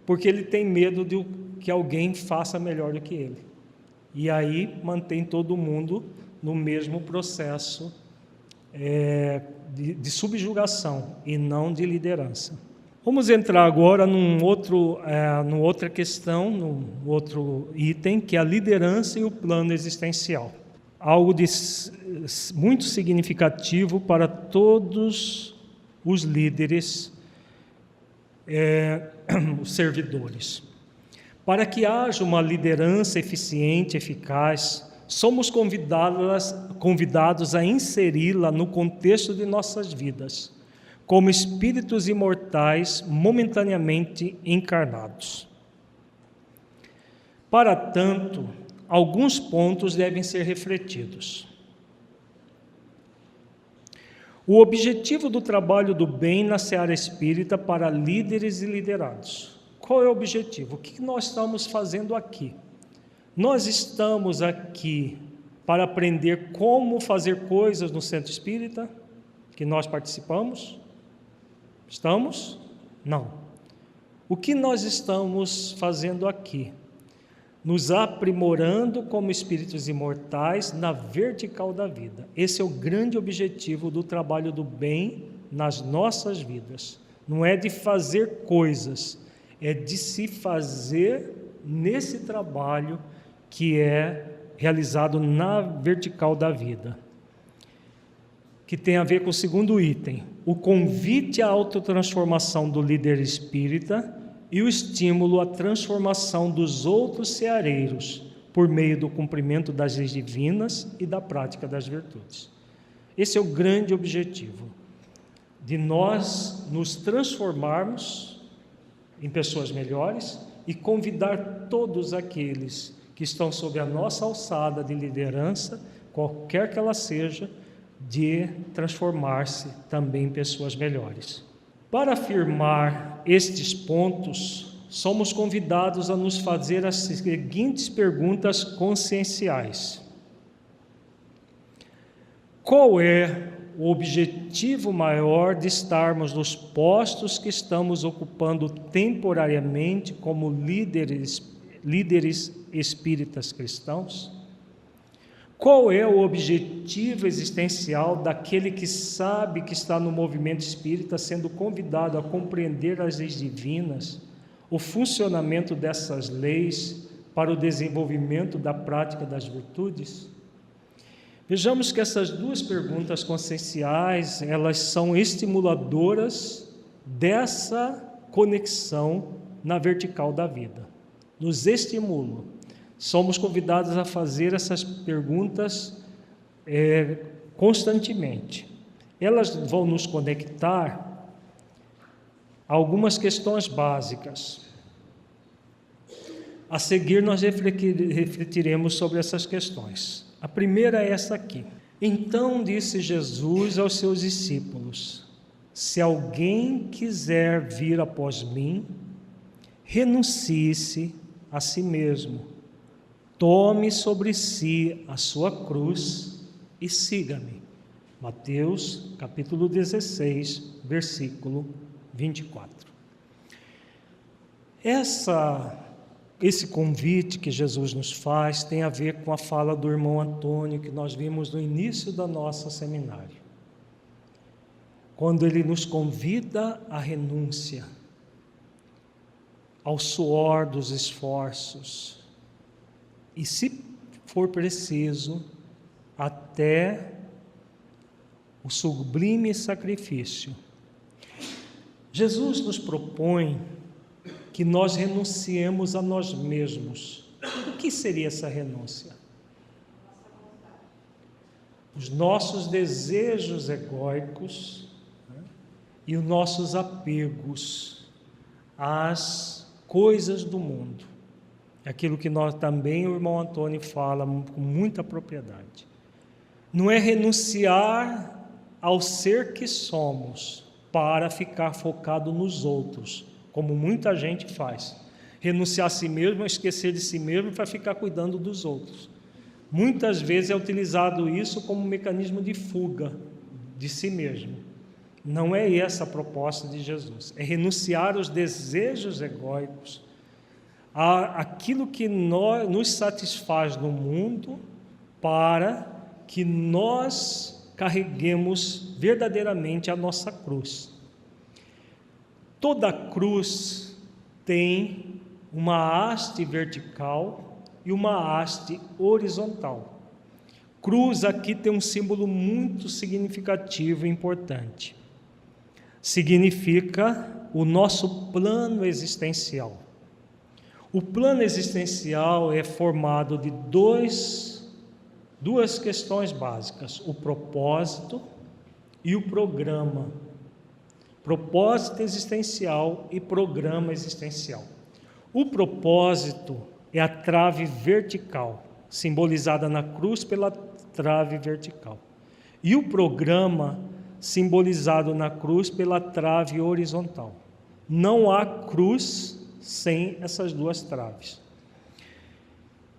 porque ele tem medo de que alguém faça melhor do que ele. E aí mantém todo mundo no mesmo processo de subjugação e não de liderança. Vamos entrar agora numa outra questão, num outro item, que é a liderança e o plano existencial. Algo muito significativo para todos os líderes, os servidores. Para que haja uma liderança eficiente, eficaz, somos convidados a inseri-la no contexto de nossas vidas, como espíritos imortais momentaneamente encarnados. Para tanto, alguns pontos devem ser refletidos. O objetivo do trabalho do bem na seara espírita para líderes e liderados. Qual é o objetivo? O que nós estamos fazendo aqui? Nós estamos aqui para aprender como fazer coisas no centro espírita, que nós participamos? Estamos? Não. O que nós estamos fazendo aqui? Nos aprimorando como espíritos imortais na vertical da vida. Esse é o grande objetivo do trabalho do bem nas nossas vidas. Não é de fazer coisas, é de se fazer nesse trabalho que é realizado na vertical da vida, que tem a ver com o segundo item, o convite à autotransformação do líder espírita e o estímulo à transformação dos outros ceareiros por meio do cumprimento das leis divinas e da prática das virtudes. Esse é o grande objetivo, de nós nos transformarmos em pessoas melhores e convidar todos aqueles que estão sob a nossa alçada de liderança, qualquer que ela seja, de transformar-se também em pessoas melhores. Para afirmar estes pontos, somos convidados a nos fazer as seguintes perguntas conscienciais. Qual é o objetivo maior de estarmos nos postos que estamos ocupando temporariamente como líderes espíritas cristãos? Qual é o objetivo existencial daquele que sabe que está no movimento espírita, sendo convidado a compreender as leis divinas, o funcionamento dessas leis para o desenvolvimento da prática das virtudes? Vejamos que essas duas perguntas conscienciais, elas são estimuladoras dessa conexão na vertical da vida. Nos estimulam. Somos convidados a fazer essas perguntas constantemente. Elas vão nos conectar algumas questões básicas. A seguir, nós refletiremos sobre essas questões. A primeira é essa aqui. Então disse Jesus aos seus discípulos: se alguém quiser vir após mim, renuncie-se a si mesmo, tome sobre si a sua cruz e siga-me. Mateus, capítulo 16, versículo 24. Esse convite que Jesus nos faz tem a ver com a fala do irmão Antônio, que nós vimos no início da nossa seminário, quando ele nos convida à renúncia, ao suor dos esforços, e, se for preciso, até o sublime sacrifício. Jesus nos propõe que nós renunciemos a nós mesmos. O que seria essa renúncia? Os nossos desejos egóicos, né, e os nossos apegos às coisas do mundo. É aquilo que também o irmão Antônio fala com muita propriedade. Não é renunciar ao ser que somos para ficar focado nos outros, como muita gente faz. Renunciar a si mesmo, esquecer de si mesmo para ficar cuidando dos outros. Muitas vezes é utilizado isso como um mecanismo de fuga de si mesmo. Não é essa a proposta de Jesus. É renunciar aos desejos egóicos, àquilo que nos satisfaz no mundo, para que nós carreguemos verdadeiramente a nossa cruz. Toda cruz tem uma haste vertical e uma haste horizontal. Cruz aqui tem um símbolo muito significativo e importante. Significa o nosso plano existencial. O plano existencial é formado de duas questões básicas: o propósito e o programa. Propósito existencial e programa existencial. O propósito é a trave vertical, simbolizada na cruz pela trave vertical. E o programa, simbolizado na cruz pela trave horizontal. Não há cruz sem essas duas traves.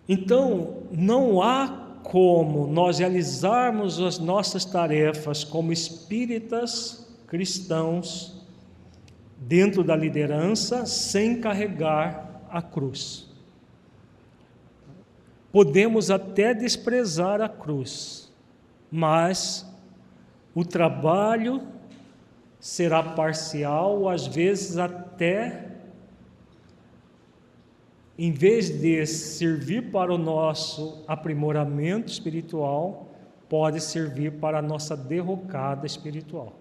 Então, não há como nós realizarmos as nossas tarefas como espíritas cristãos dentro da liderança sem carregar a cruz. Podemos até desprezar a cruz, mas o trabalho será parcial, às vezes até, em vez de servir para o nosso aprimoramento espiritual, pode servir para a nossa derrocada espiritual.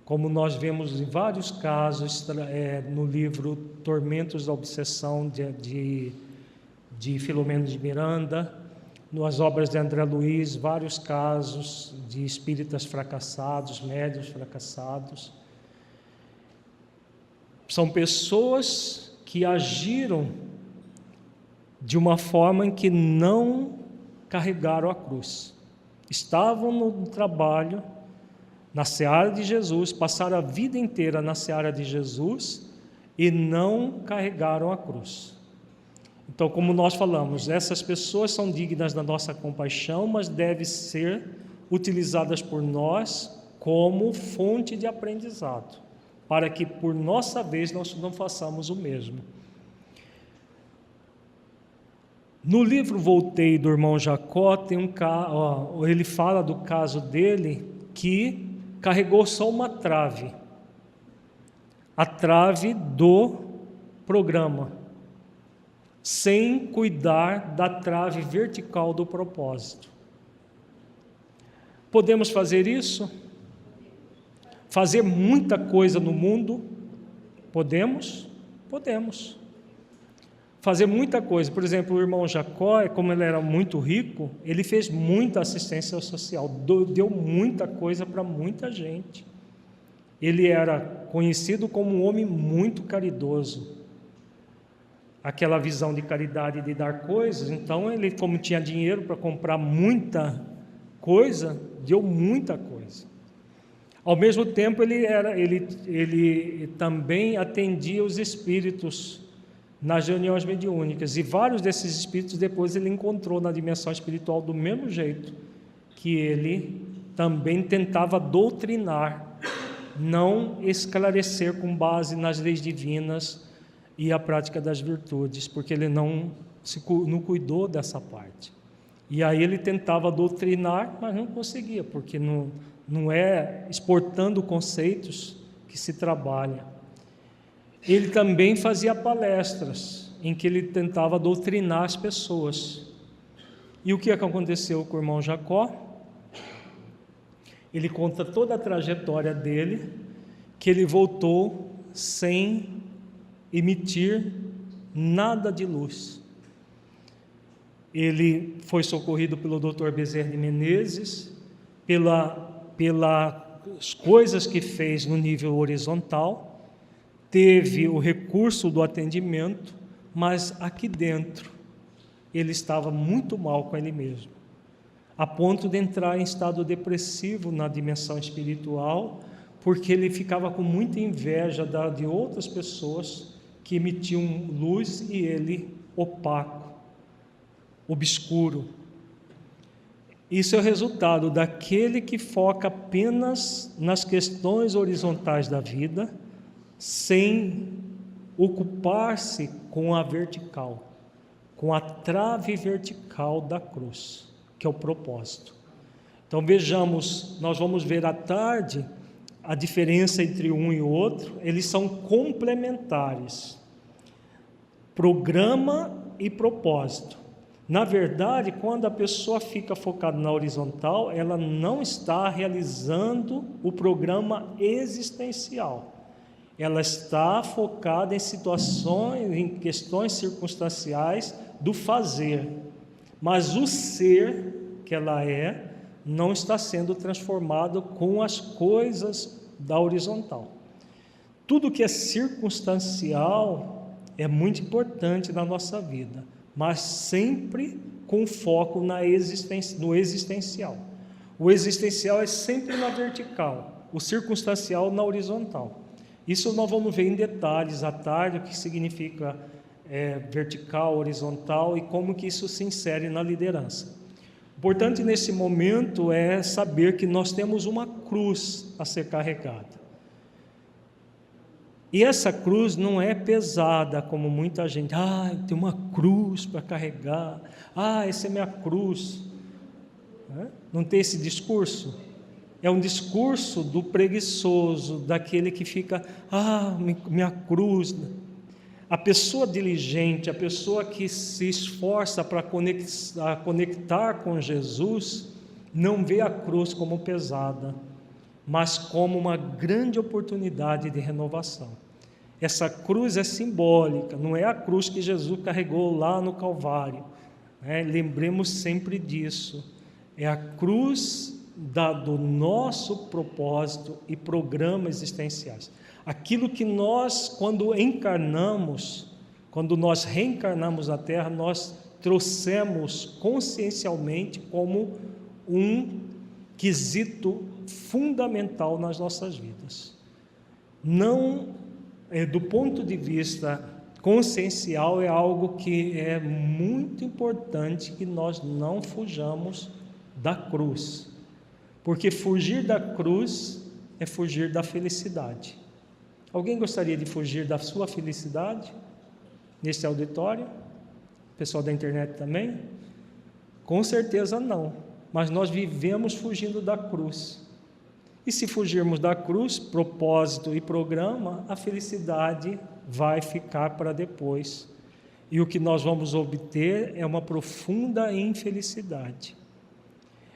Como nós vemos em vários casos no livro Tormentos da Obsessão de Filomeno de Miranda, nas obras de André Luiz, vários casos de espíritas fracassados, médiuns fracassados. São pessoas que agiram de uma forma em que não carregaram a cruz. Estavam no trabalho, na seara de Jesus, passaram a vida inteira na seara de Jesus e não carregaram a cruz. Então, como nós falamos, essas pessoas são dignas da nossa compaixão, mas devem ser utilizadas por nós como fonte de aprendizado, para que por nossa vez nós não façamos o mesmo. No livro Voltei, do irmão Jacó, ele fala do caso dele que carregou só uma trave, a trave do programa, sem cuidar da trave vertical do propósito. Podemos fazer isso? Fazer muita coisa no mundo? Podemos? Podemos. Fazer muita coisa. Por exemplo, o irmão Jacó, como ele era muito rico, ele fez muita assistência social, deu muita coisa para muita gente. Ele era conhecido como um homem muito caridoso. Aquela visão de caridade de dar coisas, então ele, como tinha dinheiro para comprar muita coisa, deu muita coisa. Ao mesmo tempo, ele também atendia os espíritos nas reuniões mediúnicas, e vários desses espíritos depois ele encontrou na dimensão espiritual do mesmo jeito que ele também tentava doutrinar, não esclarecer com base nas leis divinas e a prática das virtudes, porque ele não cuidou dessa parte. E aí ele tentava doutrinar, mas não conseguia, porque não é exportando conceitos que se trabalha. Ele também fazia palestras, em que ele tentava doutrinar as pessoas. E o que aconteceu com o irmão Jacó? Ele conta toda a trajetória dele, que ele voltou sem emitir nada de luz. Ele foi socorrido pelo Dr. Bezerra de Menezes, pelas coisas que fez no nível horizontal, teve o recurso do atendimento, mas aqui dentro ele estava muito mal com ele mesmo, a ponto de entrar em estado depressivo na dimensão espiritual, porque ele ficava com muita inveja de outras pessoas que emitiam luz e ele opaco, obscuro. Isso é o resultado daquele que foca apenas nas questões horizontais da vida, sem ocupar-se com a vertical, com a trave vertical da cruz, que é o propósito. Então vejamos, nós vamos ver à tarde a diferença entre um e o outro. Eles são complementares, programa e propósito. Na verdade, quando a pessoa fica focada na horizontal, ela não está realizando o programa existencial. Ela está focada em situações, em questões circunstanciais do fazer. Mas o ser que ela é, não está sendo transformado com as coisas da horizontal. Tudo que é circunstancial é muito importante na nossa vida, mas sempre com foco no existencial. O existencial é sempre na vertical, o circunstancial na horizontal. Isso nós vamos ver em detalhes à tarde, o que significa vertical, horizontal e como que isso se insere na liderança. O importante nesse momento é saber que nós temos uma cruz a ser carregada. E essa cruz não é pesada, como muita gente, tem uma cruz para carregar, essa é minha cruz. Não tem esse discurso? É um discurso do preguiçoso, daquele que fica, minha cruz. A pessoa diligente, a pessoa que se esforça para conectar com Jesus, não vê a cruz como pesada, mas como uma grande oportunidade de renovação. Essa cruz é simbólica, não é a cruz que Jesus carregou lá no Calvário, lembremos sempre disso. É a cruz do nosso propósito e programa existenciais. Aquilo que nós, quando nós reencarnamos na Terra, nós trouxemos consciencialmente como um quesito fundamental nas nossas vidas. Não, do ponto de vista consciencial, é algo que é muito importante que nós não fujamos da cruz, porque fugir da cruz é fugir da felicidade. Alguém gostaria de fugir da sua felicidade nesse auditório? Pessoal da internet também? Com certeza não, mas nós vivemos fugindo da cruz. E se fugirmos da cruz, propósito e programa, a felicidade vai ficar para depois. E o que nós vamos obter é uma profunda infelicidade.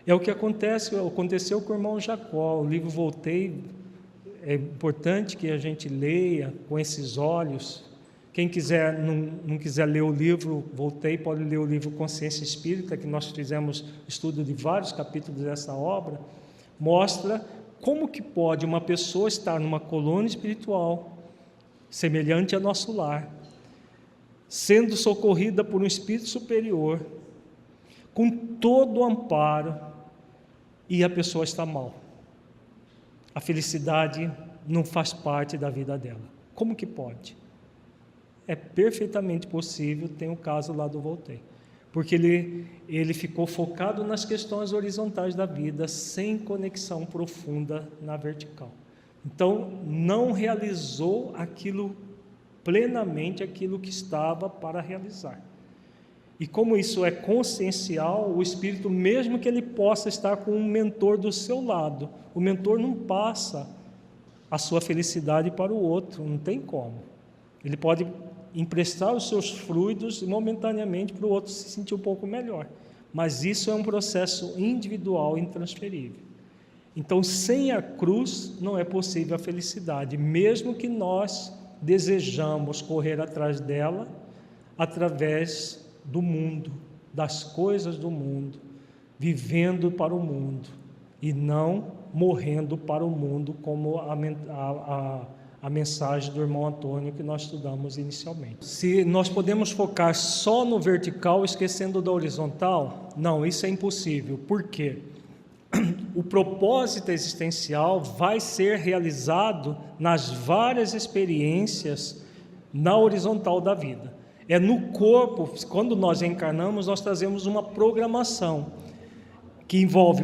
É o que aconteceu com o irmão Jacó. O livro Voltei, é importante que a gente leia com esses olhos. Quem quiser, não quiser ler o livro Voltei, pode ler o livro Consciência Espírita, que nós fizemos estudo de vários capítulos dessa obra. Mostra como que pode uma pessoa estar numa colônia espiritual, semelhante a nosso lar, sendo socorrida por um espírito superior, com todo o amparo, e a pessoa está mal? A felicidade não faz parte da vida dela. Como que pode? É perfeitamente possível. Tem o caso lá do Voltaire, porque ele ficou focado nas questões horizontais da vida, sem conexão profunda na vertical. Então, não realizou plenamente aquilo que estava para realizar. E como isso é consciencial, o espírito, mesmo que ele possa estar com um mentor do seu lado, o mentor não passa a sua felicidade para o outro, não tem como. Ele pode emprestar os seus fluidos momentaneamente para o outro se sentir um pouco melhor, mas isso é um processo individual, intransferível. Então, sem a cruz não é possível a felicidade, mesmo que nós desejamos correr atrás dela através do mundo, das coisas do mundo, vivendo para o mundo e não morrendo para o mundo, como a mensagem do irmão Antônio que nós estudamos inicialmente. Se nós podemos focar só no vertical, esquecendo da horizontal, não, isso é impossível. Por quê? O propósito existencial vai ser realizado nas várias experiências na horizontal da vida. É no corpo, quando nós encarnamos, nós trazemos uma programação que envolve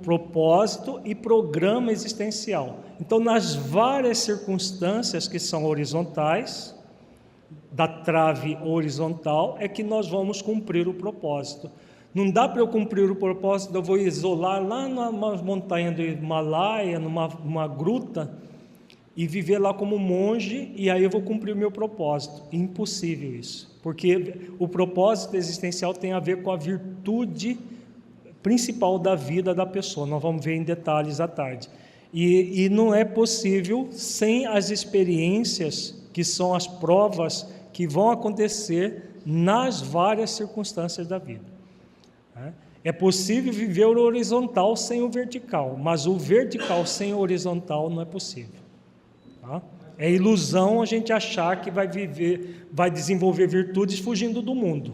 propósito e programa existencial. Então, nas várias circunstâncias que são horizontais, da trave horizontal, é que nós vamos cumprir o propósito. Não dá para eu cumprir o propósito, eu vou isolar lá na montanha do Himalaia, numa gruta, e viver lá como monge, e aí eu vou cumprir o meu propósito. Impossível isso, porque o propósito existencial tem a ver com a virtude principal da vida da pessoa. Nós vamos ver em detalhes à tarde. E não é possível sem as experiências, que são as provas que vão acontecer nas várias circunstâncias da vida. É possível viver o horizontal sem o vertical, mas o vertical sem o horizontal não é possível. É ilusão a gente achar que vai desenvolver virtudes fugindo do mundo.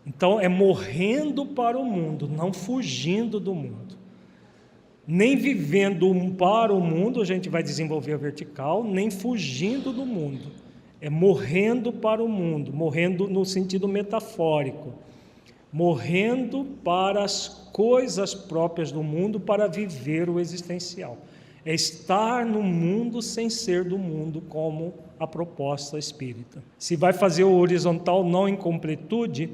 Então, é morrendo para o mundo, não fugindo do mundo. Nem vivendo para o mundo a gente vai desenvolver a vertical, nem fugindo do mundo. É morrendo para o mundo, morrendo no sentido metafórico, morrendo para as coisas próprias do mundo para viver o existencial. É estar no mundo sem ser do mundo, como a proposta espírita. Se vai fazer o horizontal não em completude,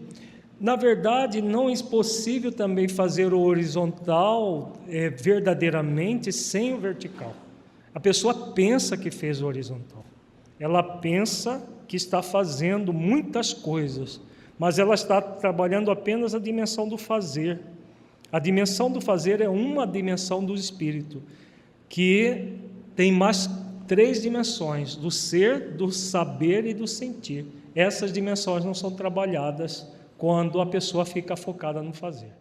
na verdade não é possível também fazer o horizontal verdadeiramente sem o vertical. A pessoa pensa que fez o horizontal, ela pensa que está fazendo muitas coisas, mas ela está trabalhando apenas a dimensão do fazer. A dimensão do fazer é uma dimensão do espírito, que tem mais 3 dimensões, do ser, do saber e do sentir. Essas dimensões não são trabalhadas quando a pessoa fica focada no fazer.